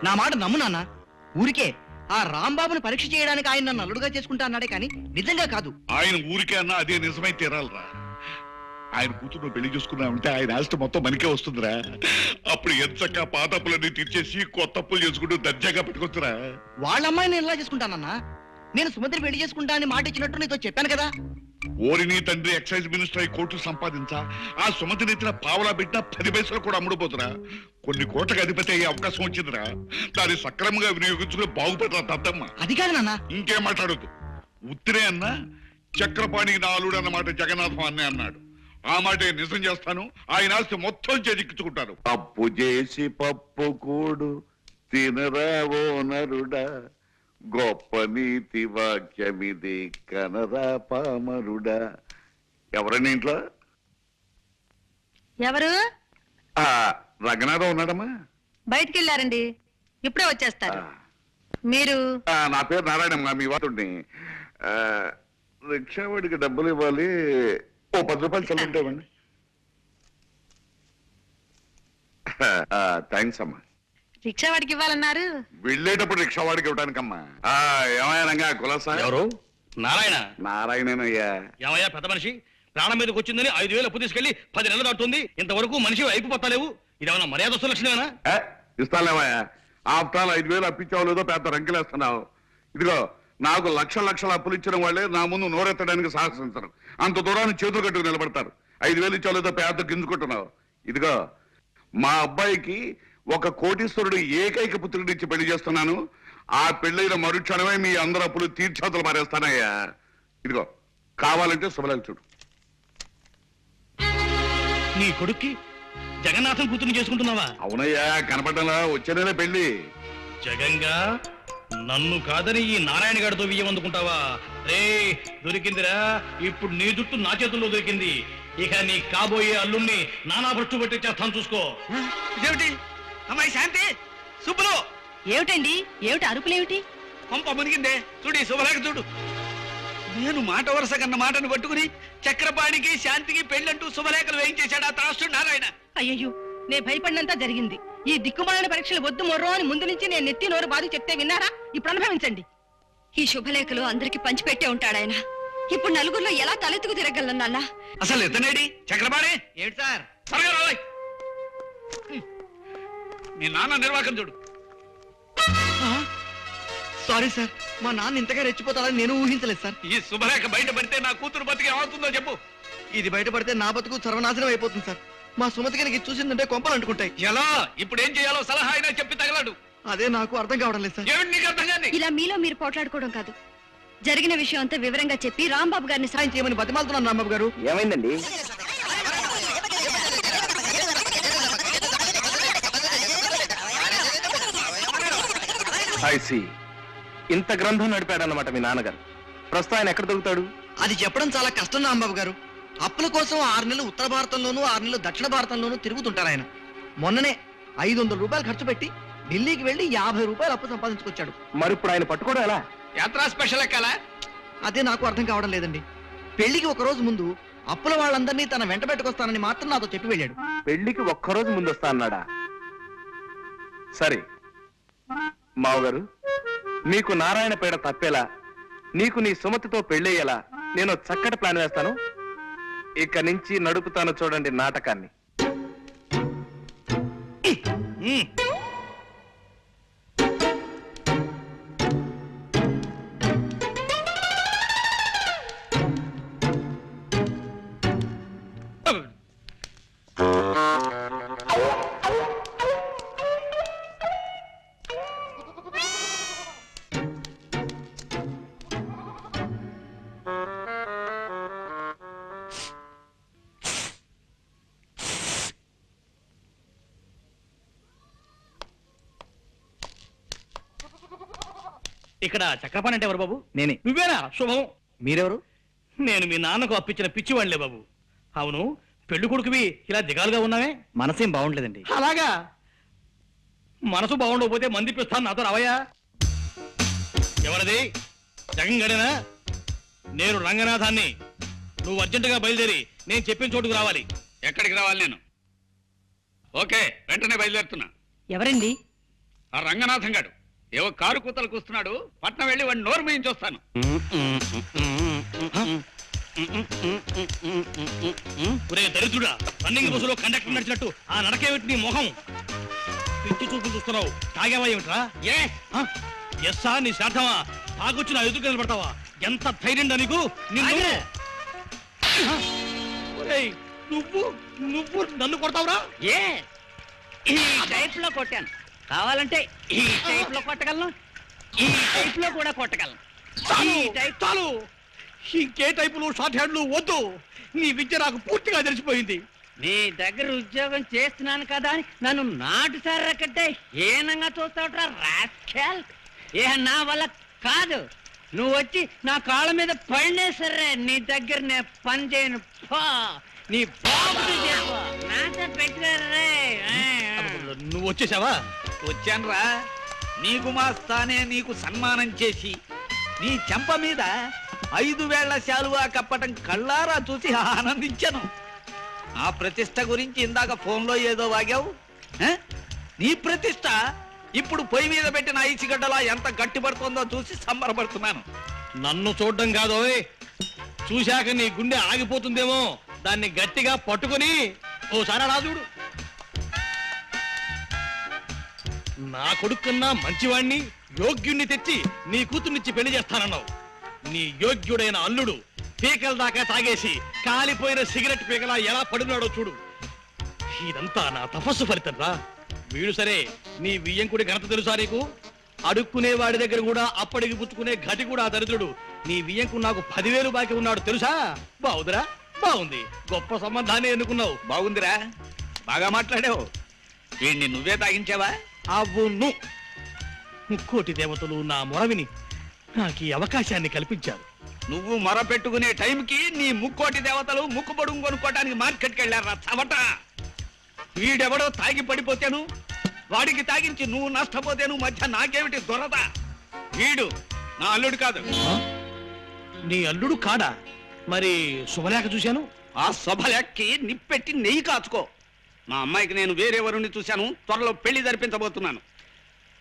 నా మాట నమ్ము నాన్న. ఊరికే ఆ రాంబాబుని పరీక్ష చేయడానికి ఆయన నన్ను అల్లుడుగా చేసుకుంటా అన్నాడే కానీ నిజంగా కాదు. ఆయన ఊరికే అన్నా అదే నిజమై తీరాలరా. ఆయన కూతురు పెళ్లి చూసుకున్నామంటే ఆయన ఆస్తి మొత్తం మనకే వస్తుందిరా. అప్పుడు ఎంచక్క పాతప్పులన్నీ తీర్చేసి కొత్త అప్పులు చేసుకుంటూ దర్జాగా పెట్టుకొచ్చురా. వాళ్ళ అమ్మాయిని నేను ఎలా చేసుకుంటానన్నా? నేను సుమంత్రి పెళ్లి చేసుకుంటా అని మాట ఇచ్చినట్టు నీతో చెప్పాను కదా. ఓరి నీ తండ్రి ఎక్సైజ్ మినిస్టర్ అయి కోట్లు సంపాదించా ఆ సుమతి నెత్తిన పావలా పెట్టినా 10 పైసలు కూడా అమ్ముడుపోతురా. కొన్ని కోట్లకు అధిపతి అయ్యే అవకాశం వచ్చిందిరా. దాన్ని సక్రమంగా వినియోగించుకుని బాగుపడరా దద్దమ్మ. అది కాదు నాన్న. ఇంకేం మాట్లాడద్దు. ఉత్తిరే అన్నా చక్రపాణికి నా అల్లుడు అన్నమాట జగన్నాథం అన్నే అన్నాడు. ఆ మాటే నిజం చేస్తాను. ఆయన ఆస్తి మొత్తం చేజిక్కించుకుంటారు. అప్పు చేసి పప్పు కూడు తినరావో నరుడా, గొప్ప నీతి వాక్యమిది కనరా పామరుడా. ఎవరండి ఇంట్లో? ఎవరు? రంగనాథం ఉన్నాడమ్మా? బయటికి వెళ్ళారండి, ఇప్పుడే వచ్చేస్తారు. మీరు? నా పేరు నారాయణమ్మ, మీ వాడుని. రిక్షావాడికి డబ్బులు ఇవ్వాలి. ఓ 10 రూపాయలు చల్లుంటామండి. థ్యాంక్స్ అమ్మా. రిక్షా వాడికి ఇవ్వాలన్నారు. వెళ్ళేటప్పుడు రిక్షావాడికి ఇవ్వడానికమ్మా. ఏమయ్యానంగా కులసా? ఎవరు? నారాయణ. నారాయణనయ్యా. ఏమయ్యా పెద్ద మనిషి, ప్రాణం మీదకి వచ్చిందని 5,000 అప్పు తీసుకెళ్లి 10 నెలలు దాటుతుంది. ఇంతవరకు మనిషి అయిపోతలేవు. ఇదేమన్నా మర్యాద లక్షణమేనా? ఇస్తాలేమయ్యా. ఆఫ్టర్ ఆల్ 5,000 అప్పించావు లేదో పెద్ద రంకెలేస్తున్నావు. ఇదిగో నాకు లక్షల అప్పులు ఇచ్చిన వాళ్ళే నా ముందు నోరెత్తడానికి సాహసించరు. అంత దూరాన్ని చేతులు కట్టుకు నిలబడతారు. 5,000 ఇచ్చావు లేదో పేద గింజుకుంటున్నావు. ఇదిగో మా అబ్బాయికి ఒక కోటీశ్వరుడు ఏకైక పుత్రుడిచ్చి పెళ్లి చేస్తున్నాను. ఆ పెళ్ళైన మరుక్షణమే మీ అందరు అప్పులు తీర్చేతలు మారేస్తానయ్యా. ఇదిగో కావాలంటే శుభలేఖ చూడు. నీ కొడుక్కి జగన్నాథం కూతురు చేసుకుంటున్నావా? అవునయ్యా, కనపడ్డా వచ్చే నెల పెళ్లి. జగంగా నన్ను కాదని ఈ నారాయణ గారితో బియ్యం అందుకుంటావా? రే దొరికిందిరా, ఇప్పుడు నీ జుట్టు నా చేతుల్లో దొరికింది. ఇక నీ కాబోయే అల్లుణ్ణి నానా భ్రష్టు పెట్టి చేస్తాను చూసుకో. ఇదేమిటి అమ్మాయి శాంతి? సుబ్బులు! ఏమిటండి? ఏమిటి అరుపులేమిటి? పంప మునిగిందే. చూడు ఈ శుభలేఖ చూడు. నేను మాట వరుస కన్న మాటను పట్టుకుని చక్రపాణికి శాంతికి పెళ్ళంటూ శుభలేఖలు వేయించేశాడు ఆ త్రాసుడు నారాయణ. అయ్యయ్యో, నే భయపడినంతా జరిగింది. ఈ దిక్కుమాలిన పరీక్షలు వద్దు మొర్రో అని ముందు నుంచి నేను నెత్తి నోరు బాధ చెప్తే విన్నారా? ఇప్పుడు అనుభవించండి. ఈ శుభలేఖలు అందరికి పంచిపెట్టే ఉంటాడాయన. ఇప్పుడు నలుగురిలో ఎలా తలెత్తుకు తిరగలను నాన్న? అసలు ఎత్తనేడి చక్రపాణి? ఏమిటి సార్? త్వరగా రావాలి. మీ నాన్న నిర్వాహకం చూడు. సారీ సార్, మా నాన్న ఇంతగా రెచ్చిపోతాడని నేను ఊహించలేదు సార్. ఈ శుభలేఖ బయట పడితే నా కూతురు బతికి ఏమవుతుందో చెప్పు. ఇది బయటపడితే నా బతుకు సర్వనాశనం అయిపోతుంది సార్. మా సుమతి గారికి చూసిందంటే కొంపలు అంటుకుంటాయి. ఎలా? ఇప్పుడు ఏం చేయాలో సలహా అయినా చెప్పి తగలడు. అదే నాకు అర్థం కావడం లేదు సార్. ఏమిటి నీకు అర్థం కాని? ఇలా మీలో మీరు పోట్లాడుకోవడం కాదు, జరిగిన విషయం అంతా వివరంగా చెప్పి రాంబాబు గారిని సాయం చేయమని బతిమాలుతున్నాను రాంబాబు గారు. ఏమైందండి? ఐసి ఇంత గ్రంథం నడిపాడన్నమాట మీ నాన్నగారు. ప్రస్తుతం ఆయన ఎక్కడ దొరుకుతాడు? అది చెప్పడం చాలా కష్టం రాంబాబు గారు. అప్పుల కోసం 6 నెలలు ఉత్తర భారతంలోనూ 6 నెలలు దక్షిణ భారతంలోనూ తిరుగుతుంటారు ఆయన. మొన్ననే 500 రూపాయలు ఖర్చు పెట్టి ఢిల్లీకి వెళ్లి 50 రూపాయలు అప్పు సంపాదించుకొచ్చాడు. మరి ఇప్పుడు ఆయన పట్టుకోవడం ఎలా? యాత్రా స్పెషల్ ఎక్కాలా? అదే నాకు అర్థం కావడం లేదండి. పెళ్లికి ఒక రోజు ముందు అప్పుల వాళ్ళందరినీ తన వెంట పెట్టుకొస్తానని మాత్రం నాతో చెప్పి వెళ్ళాడు. పెళ్లికి ఒక్కరోజు ముందు వస్తా అన్నాడా? సరే మావగారు, నీకు నారాయణ పేడ తప్పేలా, నీకు నీ సుమతితో పెళ్ళయ్యేలా నేను చక్కటి ప్లాన్ వేస్తాను. ఇక నుంచి నడుపుతాను చూడండి నాటకాన్ని. ఇక్కడ చక్రపాణి అంటే ఎవరు బాబు? నేనే. నువ్వేనా? శుభం. మీరెవరు? నేను మీ నాన్నకు అప్పించిన పిచ్చివాళ్లే బాబు. అవును, పెళ్లి కొడుకువి ఇలా దిగాలుగా ఉన్నావే? మనసేం బాగుండలేదండి. అలాగా? మనసు బాగుండకపోతే మందిపిస్తాను, నాతో రావయ్యా. ఎవరది? జగన్ గడేనా? నేను రంగనాథాన్ని. నువ్వు అర్జెంటుగా బయలుదేరి నేను చెప్పిన చోటుకు రావాలి. ఎక్కడికి రావాలి నేను? ఓకే, వెంటనే బయలుదేరుతున్నా. ఎవరండి? ఆ రంగనాథం గాడు ఏవో కారు కూతలు కూస్తున్నాడు. పట్నం వెళ్ళి వాడిని నోరు మేయించి వస్తాను. ఒరే దరిద్రుడా, రన్నింగ్ బస్సులో కండక్టర్ నడిచినట్టు ఆ నడకేమిటి నీ మొహం? పిచ్చి చూపు చూస్తున్నావు. తాగేవా ఏమిట్రా? ఎస్సా నీ శార్థమా? తాగొచ్చి నా ఎదురు నిలబడతావా? ఎంత ధైర్యం నీకు? నిన్ను ఒరేయ్, నువ్వు నువ్వు నన్ను కొడతావురా? ఏ ఈ టైప్ లో కొట్టాను. కావాలంటే ఈ టైప్ లో కొట్టగలను, ఈ టైప్ లో కూడా కొట్టగలను. చాలు, ఇంకే టైపులు షార్ట్ హ్యాండ్లు వద్దు. నీ విద్య నాకు పూర్తిగా తెలిసిపోయింది. నీ దగ్గర ఉద్యోగం చేస్తున్నాను కదా అని నన్ను నాటు సర్రకట్టే హీనంగా చూస్తావుట్రా రాస్కెల్. ఏ నా వల్ల కాదు. నువ్వు వచ్చి నా కాళ్ళ మీద పడినే సరే నీ దగ్గర నేను పని చేయను. పో, నీ బాబుని చెప్పు. నాతో పెట్టుకోరే. నువ్వు వచ్చేసావా? వచ్చానురా. నీకు మా స్థానే నీకు సన్మానం చేసి నీ చెంప మీద 5 వేళ్ల శాలువా కప్పటం కళ్ళారా చూసి ఆనందించాను. ఆ ప్రతిష్ట గురించి ఇందాక ఫోన్లో ఏదో వాగావు. నీ ప్రతిష్ట ఇప్పుడు పొయ్యి మీద పెట్టిన ఐసిగడ్డలా ఎంత గట్టిపడుతుందో చూసి సంబరపడుతున్నాను. నన్ను చూడడం కాదు, చూశాక నీ గుండె ఆగిపోతుందేమో. దాన్ని గట్టిగా పట్టుకుని ఓసారి అలా చూడు. నా కొడుకున్నా మంచివాణ్ణి, యోగ్యుణ్ణి తెచ్చి నీ కూతుర్నిచ్చి పెళ్లి చేస్తానన్నావు. నీ యోగ్యుడైన అల్లుడు పీకల దాకా తాగేసి కాలిపోయిన సిగరెట్ పీకలా ఎలా పడున్నాడో చూడు. ఇదంతా నా తపస్సు ఫలితం రా. వీడు సరే, నీ వియ్యంకుడి ఘనత తెలుసా నీకు? అడుక్కునే వాడి దగ్గర కూడా అప్పటికి పుచ్చుకునే గతి కూడా ఆ దరిద్రుడు. నీ వియ్యంకు నాకు 10,000 బాకీ ఉన్నాడు తెలుసా? బావుందిరా, బాగుంది. గొప్ప సంబంధాన్ని ఎన్నుకున్నావు. బాగుందిరా, బాగా మాట్లాడావు. వీడిని నువ్వే తాగించావా? అవును, ముక్కోటి దేవతలు నా మొరవిని నాకు ఈ అవకాశాన్ని కల్పించారు. నువ్వు మొర పెట్టుకునే టైంకి నీ ముక్కోటి దేవతలు ముక్కు పొడుగు కొనుక్కోటానికి మార్కెట్కి వెళ్ళారా చవట. వీడెవడో తాగి పడిపోతేను, వాడికి తాగించి నువ్వు నష్టపోతేను మధ్య నాకేమిటి దొరద? వీడు నా అల్లుడు కాదు. నీ అల్లుడు కాడా? మరి శుభలేఖ చూశాను. ఆ శుభలేఖకి నిప్పెట్టి నెయ్యి కాచుకో. మా అమ్మాయికి నేను వేరే వరుణ్ణి చూశాను. త్వరలో పెళ్లి జరిపించబోతున్నాను.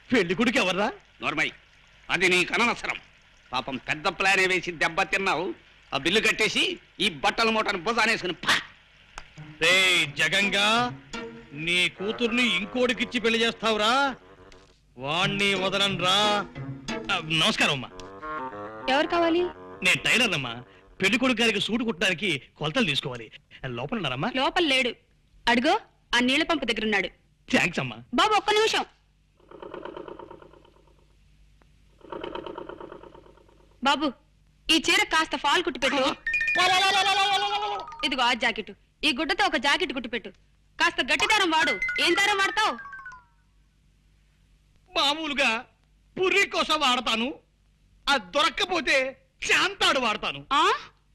పెళ్లి కొడుకు ఎవర్రా? నోర్మై, అది నీ కననసరం. పాపం పెద్ద ప్లానే వేసి దెబ్బ తిన్నావు. ఆ బిల్లు కట్టేసి ఈ బట్టల మూటను భుజానేసుకుని పా. రే జగంగా, నీ కూతుర్ని ఇంకోడికిచ్చి పెళ్లి చేస్తావురా? వాణ్ణి వదలనరా. నమస్కారం అమ్మా. ఎవరు కావాలి? నేను టైలర్ అమ్మా. పెళ్లి కొడుకు గారికి సూటు కుట్టడానికి కొలతలు తీసుకోవాలి. లోపల ఉన్నారమ్మా? లోపల లేడు. అడుగో, ఆ నీళ్ల పంపు దగ్గర ఉన్నాడు. థ్యాంక్స్ అమ్మా. బాబు ఒక్క నిమిషం. బాబు, ఈ చీర కాస్త ఫాల్ కుట్టిపెట్టు. ఇదిగో ఆ జాకెట్. ఈ గుడ్డతో ఒక జాకెట్ కుట్టిపెట్టు. కాస్త గట్టి దారం వాడు. ఏం దారం వాడతావు? మామూలుగా పుర్రి కోసం వాడతాను. అది దొరక్కపోతే చాంతాడు వాడతాను.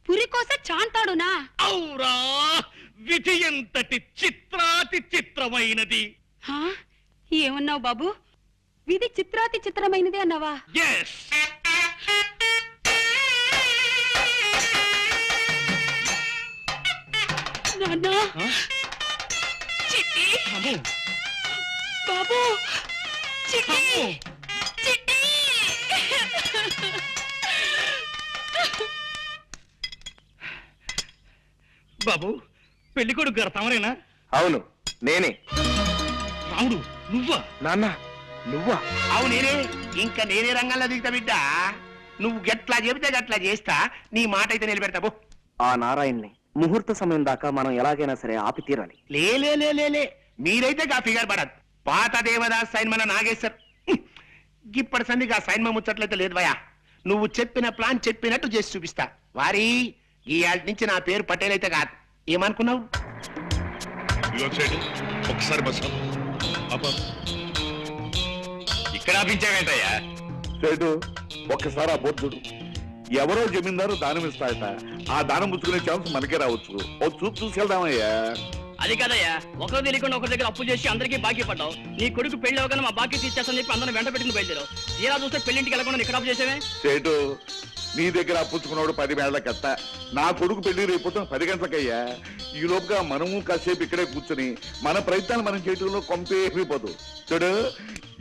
పురి కోసం చాంతాడునా? అవురా, విధి ఎంతటి చిత్రాతి చిత్రమైనది. ఏమన్నావు బాబు? విధి చిత్రాతి చిత్రమైనది అన్నావా? ఎస్. నాన్నా, చిట్టి బాబు, చిట్టి చిట్టి. బాబు, పెళ్లి కొడుకు గారు తమరేనా? అవును, నేనే. రాముడు, నువ్వా? నాన్న నువ్వా? అవు నేనే. ఇంకా నేనే రంగంలో దిగుతా బిడ్డ. నువ్వు గట్లా చెబితే గట్లా చేస్తా. నీ మాట అయితే నిలబెడతావు. ఆ నారాయణ్ని ముహూర్త సమయం దాకా మనం ఎలాగైనా సరే ఆపి తీరాలి. లే మీరైతే గా ఫిగర్ పడదు. పాత దేవదాస్ సైన్మన నాగేశ్వర్ ఇప్పటి సందిగా సైన్మ ముచ్చట్లయితే లేదు భయా. నువ్వు చెప్పిన ప్లాన్ చెప్పినట్టు చేసి చూపిస్తా. వారి ఈ ఆటి నుంచి నా పేరు పటేల్ అయితే కాదు. ఏమనుకున్నావు? ఒకసారి బస్ ఇక్కడ ఆపించావేంటయ్యా? సేటు ఒక్కసారి ఆ బొద్దుడు ఎవరో జమీందారు దానం ఇస్తాయట. ఆ దానం పుచ్చుకునే ఛాన్స్ మనకే రావచ్చు. ఓ చూపు చూసుకెళ్దామయ్యా. అది కదయ్యా, ఒకరు తెలియకుండా ఒకరి దగ్గర అప్పు చేసి అందరికీ బాకీ పడ్డావు. నీ కొడుకు పెళ్లి అవగానే మా బాకీ తీర్చేస్తానని చెప్పి అందరం వెంట పెట్టింది బయలుదేరావు. తీరా చూస్తే పెళ్లింటికి వెళ్ళకుండా ఇక్కడ అప్పు చేసేవే. సేటు నీ దగ్గర అప్పుచ్చుకున్నాడు 10 వేళ్ల కట్ట. నా కొడుకు పెళ్లి రేపు 10 గంటలకయ్యా. ఈ లోపుగా మనము కాసేపు ఇక్కడే కూర్చుని మన ప్రయత్నాలు మనం చేయడంలో కొంపేపోదు. చూడు,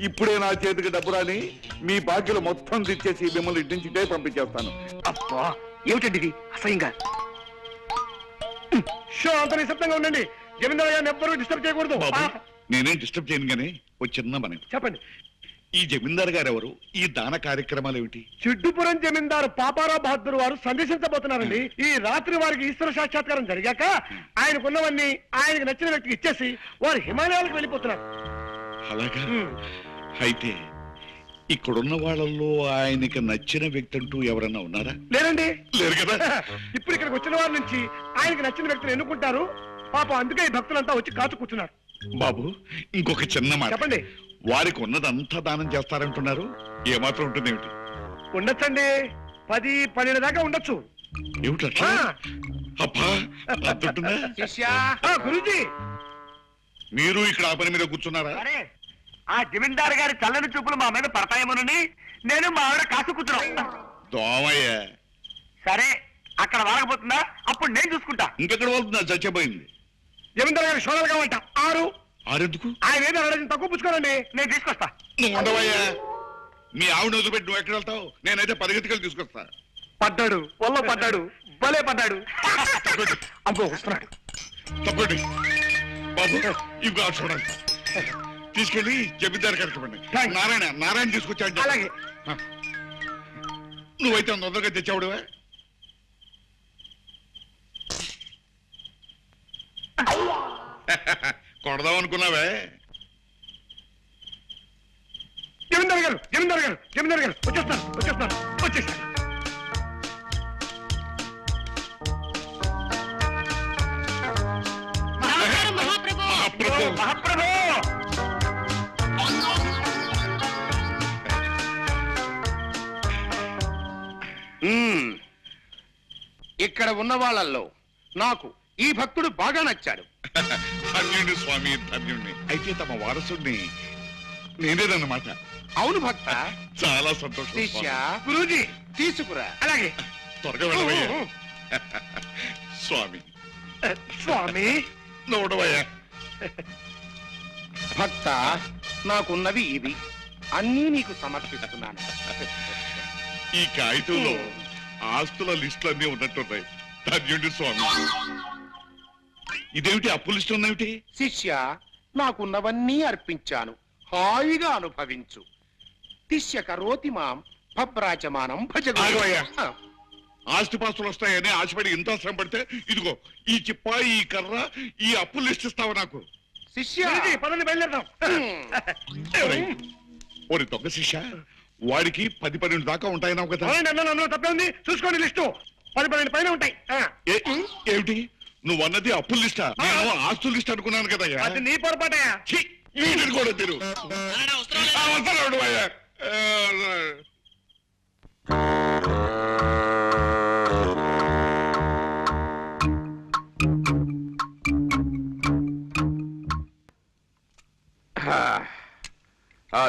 ఇప్పుడే నా చేతికి డబ్బు రాని మీ బాకీలు మొత్తం తెచ్చేసి మిమ్మల్ని ఇంటి నుంచి ఇటే పంపించేస్తాను. అబ్బా, ఏమిటండి ఇది అసహ్యంగా? షో అంత నిశ్శబ్దంగా ఉండండి. జమీందారు గారిని ఎవ్వరూ డిస్టర్బ్ చేయకూడదు. నేనేం డిస్టర్బ్ చేయను గానీ ఓ చిన్న మనం చెప్పండి. ఈ జమీందారు గారు ఎవరు? ఈ దాన కార్యక్రమాలు ఏమిటి? సిడ్డుపురం జమీందారు పాపారావు బహదూర్ వారు సందేశించబోతున్నారండి. ఈ రాత్రి వారికి ఈశ్వర సాక్షాత్కారం జరిగాక ఆయనకున్నవన్నీ ఆయనకు నచ్చిన వ్యక్తికి ఇచ్చేసి వారు హిమాలయాలకు వెళ్ళిపోతున్నారు. అలాగా? అయితే ఇక్కడున్న వాళ్ళల్లో ఆయనకి నచ్చిన వ్యక్తి అంటూ ఎవరన్నా ఉన్నారా? లేరండి. లేరు కదా. ఇప్పుడు ఇక్కడికి వచ్చిన వారి నుంచి ఆయనకి నచ్చిన వ్యక్తిని ఎన్నుకుంటారు. పాపం అందుకే ఈ భక్తులంతా వచ్చి కాచు కూర్చున్నారు. బాబు, ఇంకొక చిన్న మాట చెప్పండి. వారికి ఉన్నదంతా దానం చేస్తారంటున్నారు. ఏమాత్రం ఉంటుంది ఏమిటి? ఉండొచ్చండి, 10-12 దాకా ఉండొచ్చు. ఏమిటట్లా? అబ్బా, అంతుంటుందా? గురూజీ, మీరు ఇక్కడ ఆ పని మీద కూర్చున్నారా? ఆ జమీందారు గారి చల్లని చూపులు మా మీద పడతాయేమోనని నేను మా ఆవిడ కాసు కూర్చున్నా. దోమయ్య. సరే, అక్కడ వాడకపోతుందా? అప్పుడు నేను చూసుకుంటా. ఇంకెక్కడ వెళ్తున్నా? చచ్చిపోయింది. జమీందారు గారి సోదరుగా ఉంటా. 6 ఆరెందుకు? ఆయన ఏదో అడగడం తక్కువ పుచ్చుకోనండి, నేను తీసుకొస్తా. నువ్వు ఉండవయ్యా. మీ ఆవిడ వదిలిపెట్టి నువ్వు ఎక్కడ వెళ్తావు? నేనైతే 10 గంటలకు తీసుకొస్తా. పడ్డాడు, ఒళ్ళో పడ్డాడు, భలే పడ్డాడు. అబ్బో వస్తున్నాడు. తప్పండి బాబు, ఇవి చూడండి. తీసుకెళ్ళి జమీందారు గారికి ఇవ్వండి. నారాయణ తీసుకొచ్చాడు. అలాగే. నువ్వైతే తొందరగా తెచ్చావుడువే. కొడదాం అనుకున్నావే. జమీందార్ గారు జమీందార్ గారు జమీందార్ గారు వచ్చేస్తాను. మహాప్రభు ఇక్కడ ఉన్న వాళ్ళల్లో నాకు ఈ భక్తుడు బాగా నచ్చాడు. ధన్యుణ్ణి స్వామి, ధన్యుణ్ణి. అయితే తమ వారసుడిని నేనేదన్నమాట. అవును భక్త. చాలా సంతోషం శిష్య, స్వామి. గురూజీ తీసుకురా. అలాగే త్వరగా వెళ్ళవయ్యా. స్వామి స్వామి నోడవయ్యా. భక్త, నాకున్నవి ఇవి అన్నీ నీకు సమర్పిస్తున్నాను. ఈ కాగితంలో ఆస్తుల లిస్టులు అన్నీ ఉన్నట్టున్నాయి. ధన్యుడి స్వామి. ఇదేమిటి అప్పు లిస్టు ఉందేమిటి? శిష్య, నాకున్నవన్నీ అర్పించాను, హాయిగా అనుభవించు. శిష్య కరోతి మాం భబ్రాచమానం భజగో. ఆగవయ్యా. ఆస్తిపాస్తులు వస్తాయని ఆశపడి ఇంత శ్రమ పడితే ఇదిగో ఈ చిప్ప, ఈ కర్ర, ఈ అప్పు లిస్ట్ ఇస్తావు నాకు. శిష్య, పదండి బయలుదేరదాం. ఓరి దొంగ శిష్య, వాడికి 10-12 దాకా ఉంటాయన్నావు కదా. అందులో తప్పే ఉంది, చూసుకోండి. లిస్టు 10-12 పైన ఉంటాయి. ఏమిటి నువ్వు అన్నది అప్పు లిస్టా? నేను ఆస్తుల లిస్ట్ అనుకున్నాను కదా. అది నీ పొరపాటయా. వీటిని కూడా తిరు. వస్తాడు అయ్యా.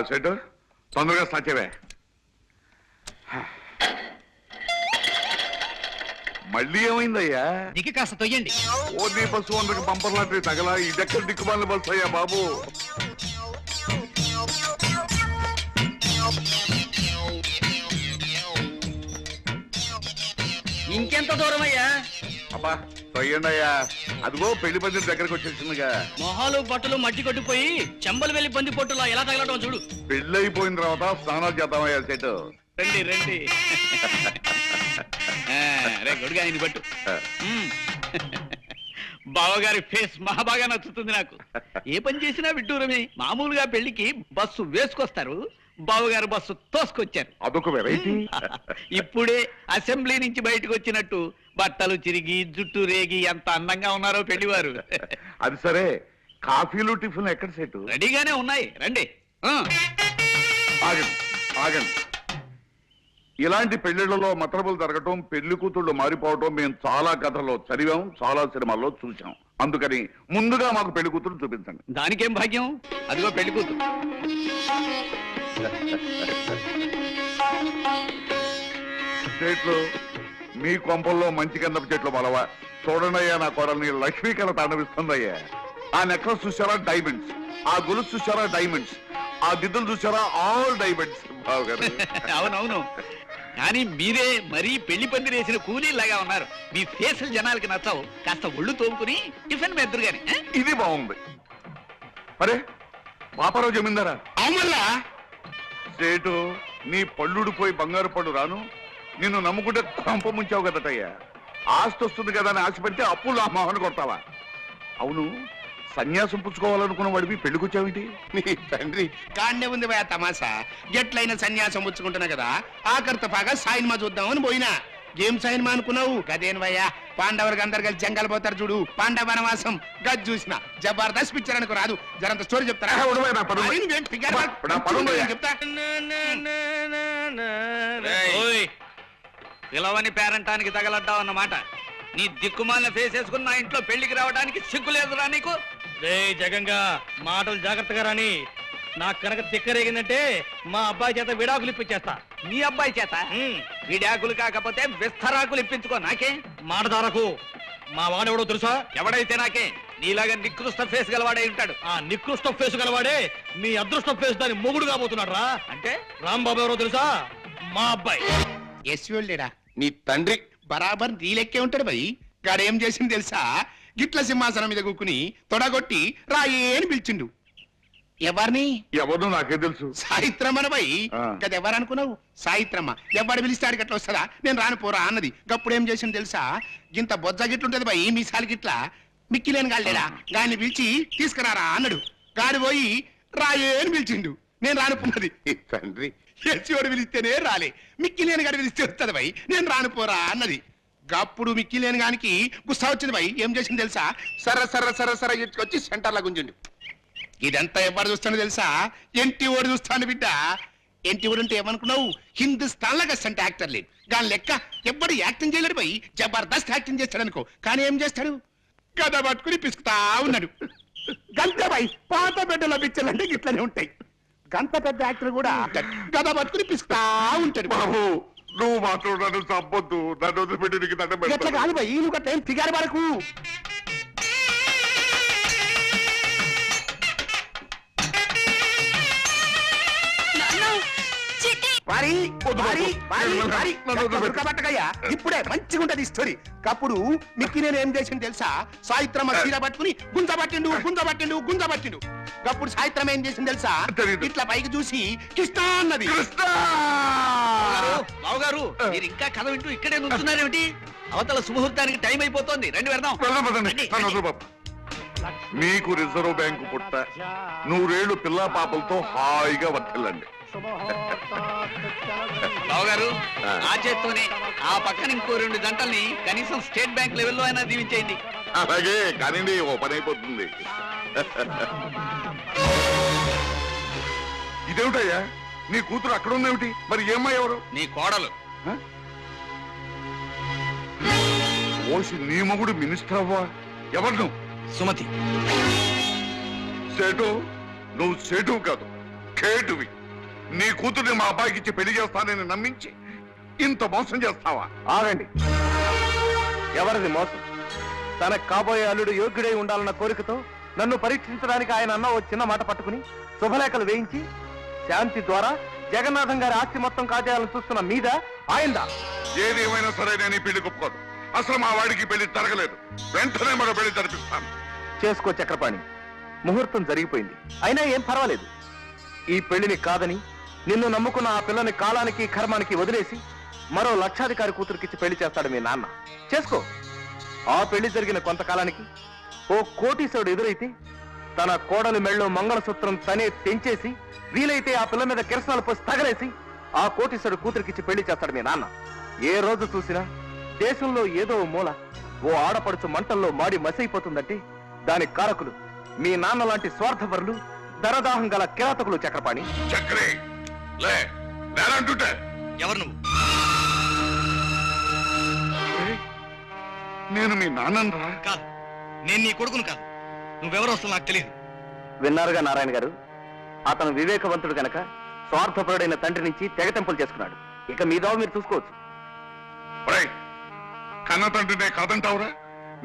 సెట్ తొందరగా సాధ్యమే. మళ్ళీ ఏమైందయ్యా? దిగి కాస్త తొయ్యండి. ఓన్లీ బస్సు వందకి బంపర్ లాంటి తగలా. ఇదెక్కడ దిక్కుమాలిన బస్సు అయ్యా బాబు. ఇంకెంత దూరం అయ్యా? అబ్బా తొయ్యండి అయ్యా. అదిగో పెళ్లి పందిరి దగ్గరకు వచ్చేసిందిగా. మొహాలు బట్టలు మట్టి కొట్టిపోయి చెంబలు వెళ్ళి బంది పొట్టులా ఎలా తగలటం చూడు. పెళ్లి అయిపోయిన తర్వాత స్నానాలు చేద్దామయ్యా సెట్. రండి రండి. రే గొడుగా ఆయన పట్టు. బావగారి ఫేస్ మహాబాగా నచ్చుతుంది నాకు. ఏ పని చేసినా విడ్డూరమే. మామూలుగా పెళ్లికి బస్సు వేసుకొస్తారు, బావగారు బస్సు తోసుకొచ్చారు. అదొక వెరైటీ. ఇప్పుడే అసెంబ్లీ నుంచి బయటకు వచ్చినట్టు బట్టలు చిరిగి జుట్టు రేగి ఎంత అందంగా ఉన్నారో పెళ్లివారు. అది సరే, కాఫీలు టిఫిన్ ఎక్కడ సెట్? రెడీగానే ఉన్నాయి, రండి. ఆగండి ఆగండి. ఇలాంటి పెళ్లిళ్లలో మతలబులు జరగటం, పెళ్లి కూతుళ్ళు మారిపోవటం మేము చాలా కథల్లో చదివాం, చాలా సినిమాల్లో చూసాం. అందుకని ముందుగా మాకు పెళ్లి కూతురు చూపించండి. దానికేం భాగ్యం, అదిగో పెళ్లి కూతురు. చెట్లు మీ కొంపల్లో మంచి గంధపు చెట్లు బలవా. చూడండి అయ్యా, నా కోడల్ని లక్ష్మీ కళ తాండవిస్తుందయ్యా. ఆ నెక్లెస్ చూసారా డైమండ్స్, ఆ గొలుసు చూసారా డైమండ్స్, ఆ దిద్దులు చూసారా ఆల్ డైమండ్స్. బావగారు అవునవును, కానీ మీరే మరీ పెళ్లి పందిరి వేసిన కూలీలాగా ఉన్నారు. మీ ఫేసులు జనాలకి నచ్చావు. కాస్త ఒళ్ళు తోముకుని టిఫిన్ మెద్దరు గాని. ఇది బాగుంది. అరే పాపారావు జమీందారా? అవుమల్లా. సేటు నీ పళ్ళుడిపోయి బంగారు పళ్ళు రాను. నిన్ను నమ్ముకుంటే కొంప ముంచావు కదటయ్యా. ఆస్తి వస్తుంది కదా అని ఆశపెడితే అప్పులు ఆ మొహన కొడతావా? అవును, సన్యాసం పుచ్చుకోవాలనుకున్న వాడివి పెళ్లికొచ్చావేంటి? నీ తండ్రి కాండే ఉంది భయ తమాసా. గెట్లైన సన్యాసం పుచ్చుకుంటున్నా కదా, ఆఖరితో పాగా సాయిన్మా చూద్దామని పోయినా. ఏం సాయిన్మా అనుకున్నావు? గదేను భయ్యా, పాండవులకు అందరు కలిసి జంగల్ పోతారు చూడు, పాండవ వనవాసం. గది చూసిన జబర్దస్త్ పిక్చర్ అనుకో రాదు. జరంత స్టోరీ చెప్తారా? చెప్తా. పిలవని పేరంటానికి తగలడ్డావు అన్నమాట. నీ దిక్కుమాలిన ఫేస్ వేసుకుని నా ఇంట్లో పెళ్లికి రావడానికి సిగ్గు లేదురా నీకు? రే జగంగా, మాటలు జాగ్రత్తగా రాని. నాకు కనుక తిక్కరేగిందంటే మా అబ్బాయి చేత విడాకులు ఇప్పించేస్తా. నీ అబ్బాయి చేత విడాకులు కాకపోతే విస్తరాకులు ఇప్పించుకో. నాకే మాటదారకు. మా వాడెవడో తెలుసా? ఎవడైతే నాకే. నీలాగా నికృష్ట ఫేస్ గలవాడే ఉంటాడు. ఆ నికృష్ట ఫేస్ గలవాడే మీ అదృష్ట ఫేస్ దాని మొగుడు కాబోతున్నాడు రా. అంటే రాంబాబు ఎవరో తెలుసా? మా అబ్బాయి. ఎస్వెళ్ళేడా నీ తండ్రి బరాబర్ నీ లెక్కే ఉంటాడు భయ్. గాడేం చేసింది తెలుసా? గిట్ల సింహాసనం మీద కూకుని తొడగొట్టి రాయే అని పిలిచిండు. ఎవరిని? ఎవరు నాకే తెలుసు. సాయిత్రమ్మన భయ్. గది ఎవరనుకున్నావు? సాయిత్రమ్మ. ఎవడు పిలిస్తాడు గట్ల వస్తుందా? నేను రాను పోరా అన్నది. గప్పుడేం చేసింది తెలుసా? గింత బొజ్జ గిట్లుంటది భయ్, మీసాలు గిట్ల. మిక్కిలేని గాళ్ళేడా గాని పిలిచి తీసుకురారా అన్నాడు. గాడి పోయి రాయే అని పిలిచిండు. నేను రానుకున్నది తండ్రి ఎస్సీఓడు పిలిస్తేనే రాలే, మిక్కిలేని గారు పిలిస్తే వస్తుంది భయ్, నేను రానుపోరా అన్నది. అప్పుడు మిక్కిలేని గానికి గుస్సా వచ్చింది భయ్. ఏం చేసింది తెలుసా? సర సర సర సర ఇచ్చుకొచ్చి సెంటర్లో గుంజండి. ఇదంతా ఎవరు చూస్తానో తెలుసా? ఎంటి ఓడి చూస్తాను బిడ్డ. ఎంటి ఓడి అంటే ఏమనుకున్నావు? హిందుస్థాన్ లాగా అంటే యాక్టర్ లేదు దాని లెక్క. ఎవ్వడు యాక్టింగ్ చేయలేడు భయ్, జబర్దస్త్ యాక్టింగ్ చేస్తాడు అనుకో. కానీ ఏం చేస్తాడు? గద పట్టుకుని పిసుకుతా ఉన్నాడు. గంత భయ్ పాత బిడ్డల పిక్చర్లు అంటే ఇట్లనే ఉంటాయి. గంత పెద్ద యాక్టర్ కూడా గద పట్టుకుని పిసుకుతా ఉంటాడు. బాబు నువ్వు మాత్రం నన్ను చంపొద్దు, నన్ను వదిలిపెట్టి నీకు దండం ఎట్లా పెడతాను. కాదు భయ్, నువ్వు గట్ల ఏం ఫిగారు వరకు. వారి వారి వారి వారి ఉడకబట్టకయ్యా, ఇప్పుడే మంచిగా ఉంటది స్టోరీ. అప్పుడు మిక్కి నేను ఏం చేసిండు తెలుసా? సాయిత్రమ్మ చీర పట్టుకుని గుంజబట్టిండు గుంజబట్టిండు గుంజబట్టిండు. అప్పుడు సాయిత్రమ్మ ఏం చేసింది తెలుసా? తెలీదు. ఇట్లా పైకి చూసి కృష్ణ అన్నది. బావగారు మీరు ఇంకా కథ వింటూ ఇక్కడే నుంచున్నారేమిటి? అవతల శుభముహూర్తానికి టైం అయిపోతోంది, రండి వెళ్దాం. వెళ్దాం పదండి. రండి, నన్ను రండి. వదిలు బాబు. మీకు రిజర్వ్ బ్యాంకు పుట్ట, 100 పిల్లా పాపలతో హాయిగా వర్తిల్లండి. బావగారు ఆ చేత్తోనే ఆ పక్కన ఇంకో 2 గంటల్ని కనీసం స్టేట్ బ్యాంక్ లెవెల్లో అయినా దీవించేయండి. అలాగే కానీ ఓ పని అయిపోతుంది. ఇదేమిటయ్యా నీ కూతురు అక్కడ ఉందేమిటి? మరి ఏమ్మా ఎవరు? నీ కోడలు. ఓసి నీ మొగుడు మినిస్టర్ అవ్వా? ఎవరు నువ్వు? సుమతి. సేటు నువ్వు సేటు కాదు, కేటువి. నీ కూతుర్ని మా అబ్బాయికి ఇచ్చి పెళ్లి చేస్తానని నమ్మించి ఇంత మోసం చేస్తావా? ఆగండి. ఎవరిది మోసం? తనకు కాబోయే అల్లుడు యోగ్యుడై ఉండాలన్న కోరికతో నన్ను పరీక్షించడానికి ఆయన అన్న ఓ చిన్న మాట పట్టుకుని శుభలేఖలు వేయించి శాంతి ద్వారా జగన్నాథం గారి ఆస్తి మొత్తం కాజేయాలని చూస్తున్న మీద ఆయందా? ఏది ఏమైనా సరే నేను ఈ పెళ్లి ఒప్పుకోను. అసలు మా వాడికి పెళ్లి జరగలేదు. వెంటనే మరో పెళ్లి జరిపిస్తాను. చేసుకో చక్రపాణి, ముహూర్తం జరిగిపోయింది. అయినా ఏం పర్వాలేదు. ఈ పెళ్లిని కాదని నిన్ను నమ్ముకున్న ఆ పిల్లని కాలానికి కర్మానికి వదిలేసి మరో లక్షాధికారి కూతురికిచ్చి పెళ్లి చేస్తాడు మీ నాన్న. చేసుకో. ఆ పెళ్లి జరిగిన కొంతకాలానికి ఓ కోటీశ్వరుడు ఎదురైతే తన కోడలి మెళ్ళో మంగళసూత్రం తనే తెంచేసి వీలైతే ఆ పిల్ల మీద కిరసనాలు పోసి తగలేసి ఆ కోటీశ్వరుడు కూతురికిచ్చి పెళ్లి చేస్తాడు మీ నాన్న. ఏ రోజు చూసినా దేశంలో ఏదో మూల ఓ ఆడపడుచు మంటల్లో మాడి మసైపోతుందంటే దానికి కారకులు మీ నాన్న లాంటి స్వార్థపరులు, ధనదాహం గల కిరాతకులు చక్రపాణి. చక్రే లే నేనంటుంటే ఎవరు నువ్వు? నేను మీ నాన్నను రా. కాదు, నేను నీ కొడుకును కాదు. నువ్వెవరో అసలు నాకు తెలియదు. విన్నారుగా నారాయణ గారు, అతను వివేకవంతుడు గనక స్వార్థపరుడైన తండ్రి నుంచి తెగతెంపులు చేసుకున్నాడు. ఇక మీదో మీరు చూసుకోవచ్చు. ఒరేయ్, కన్న తండ్రినే కాదంటావురా?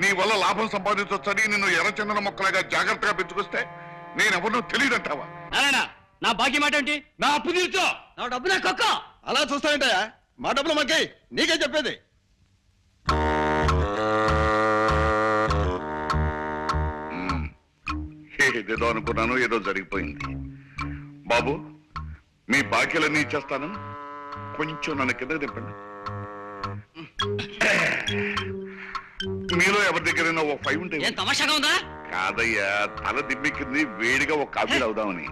నీ వల్ల లాభం సంపాదించొచ్చని నిన్ను ఎర్రచందన మొక్కలాగా జాగ్రత్తగా పెంచుకొస్తే నేనెవరినో తెలియదంటావా? నారాయణ, నా బాకీ మాట ఏంటి? నా అప్పు తీర్చో. నా డబ్బు నా కొక్క. అలా చూస్తానంటయా? మా డబ్బులు మాకే, నీకే చెప్పేది. ఏదేదో అనుకున్నాను, ఏదో జరిగిపోయింది. బాబు మీ బాకీలన్నీ ఇచ్చేస్తాను, కొంచెం నన్ను కింద దింపండి. మీలో ఎవరి దగ్గరైనా ఓ 5 ఉంటే? ఏం తమాషాగా ఉందా? కాదయ్యా, తల దిమ్మెక్కింది, వేడిగా ఒక కాఫీ అవుదామని.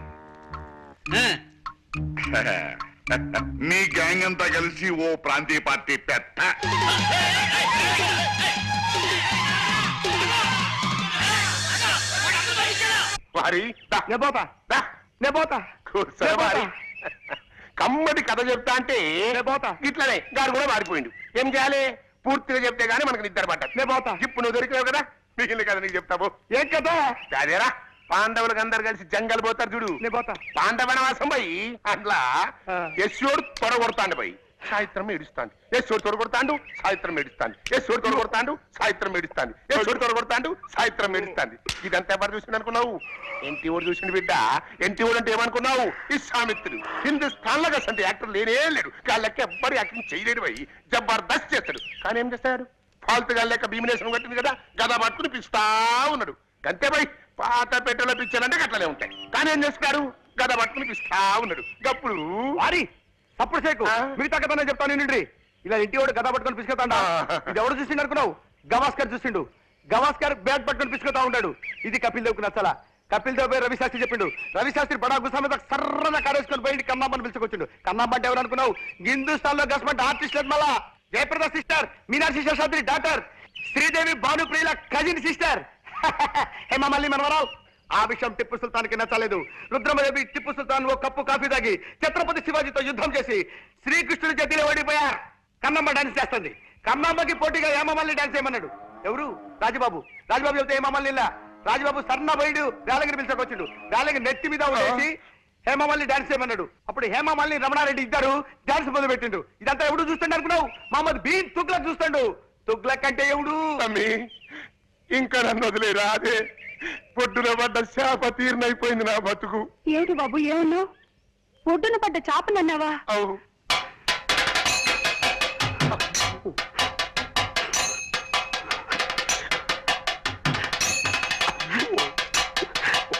మీ గ్యాంగ్ అంతా కలిసి ఓ ప్రాంతీయ పార్టీ పెద్ద కమ్మటి కథ చెప్తా అంటే ఇట్లనే గారు కూడా మారిపోయిండు. ఏం చేయాలి? పూర్తిగా చెప్తే గానీ మనకు నిద్ర పట్టదు. ఇప్పుడు నువ్వు దొరికినావు కదా, మిగిలిన కథ నీకు చెప్తావు. ఏం కదా అదేరా, పాండవులకు అందరు కలిసి జంగల్ పోతారు చూడు. పాండవనవాసం పోయి అట్లా యశోడు తొడగొడతాండు పోయి సాయిత్రం ఏడుస్తాను. యశోడు తొడగొడతాండు, సాయిత్రం ఏడుస్తాను. యశోడు తొడగొడతాండు, సాయిత్రం ఏడుస్తాను. యశోడు తొడగొడతాండు, సాయిత్రం ఏడుస్తాను. ఇదంతా ఎవరు చూసిండు అనుకున్నావు? ఎన్టీ ఓడు చూసిండు బిడ్డ. ఎన్టీ ఓడు అంటే ఏమనుకున్నావు? విశ్వామిత్రుడు. హిందుస్థాన్ లాగా అంటే యాక్టర్ లేనే లేడు. గాళ్ళకి ఎవ్వరు యాక్టింగ్ చేయలేడు పోయి జబర్దస్త్ చేస్తాడు. కానీ ఏం చేస్తాడు? ఫాల్తు గాళ్ళక భీమినేశ్వరం కట్టింది కదా, గదా పట్టుకుని పిలుస్తా ఉన్నాడు. అంతే పోయి పాత పెట్టెలో పిచ్చారంటే గట్లనే ఉంటాయి. కానీ ఏం చేస్తాడు? గదా పట్టుకుని పిలుస్తా ఉన్నాడు. గప్పుడు వారి అప్పుడు సేకు మిగతా కథనే చెప్తాను నిండి. ఇలా ఇంటి వాడు గదా పట్టుకొని పిసుకుతాడా? ఇది ఎవడు చూసిండు అనుకున్నావు? గవాస్కర్ చూసిండు. గవాస్కర్ బ్యాట్ పట్టుకొని పిసుకుతా ఉంటాడు. ఇది కపిల్ దేవ్కి నచ్చలా. కపిల్ దేవ్ రవి శాస్త్రి చెప్పిండు. రవి శాస్త్రి బడా గుసా మీద సర్రన కాడేసుకొని పోయి కన్నామ్మని పిలుచుకొచ్చిండు. కన్నామ్మ అంటే ఎవరు అనుకున్నావు? హిందుస్థాన్ లో గవర్నమెంట్ ఆర్టిస్ట్ లేదు. మళ్ళా జయప్రద సిస్టర్, మీనాక్షి శేషాద్రి డాక్టర్, శ్రీదేవి భానుప్రియుల కజిన్ సిస్టర్, హేమమల్లి మనవరావు. ఆ విషయం టిప్పు సుల్తాన్ కి నచ్చలేదు. రుద్రమదేవి టిప్పు సుల్తాన్ ఓ కప్పు కాఫీ తాగి ఛత్రపతి శివాజీతో యుద్ధం చేసి శ్రీకృష్ణుడి చేతిలో ఓడిపోయారు. కన్నమ్మ డాన్స్ చేస్తుంది. కన్నమ్మకి పోటీగా హేమమల్లి డాన్స్ చేయమన్నాడు. ఎవరు? రాజబాబు. రాజబాబు చెప్తే హేమమల్లి రాజబాబు సన్న బయడు వేలగిరి పిలిచకొచ్చిండు. వేలగిరి నెత్తి మీద ఉండేసి హేమమల్లి డాన్స్ చేయమన్నాడు. అప్పుడు హేమమల్లి రమణారెడ్డి ఇద్దరు డాన్స్ మొదలు పెట్టిండు. ఇదంతా ఎవడు చూస్తుండే అనుకున్నావు? మహమ్మద్ బీన్ తుగ్లక్ చూస్తాడు. తుగ్లక్ అంటే ఎవడు? ఇంకా నన్ను వదిలేరా? అదే పొట్టున పడ్డ శాప తీర్నైపోయింది నా బతుకు. ఏమిటి బాబు ఏమన్నావు? ఒడ్డున పడ్డ చాపనన్నావా? అవు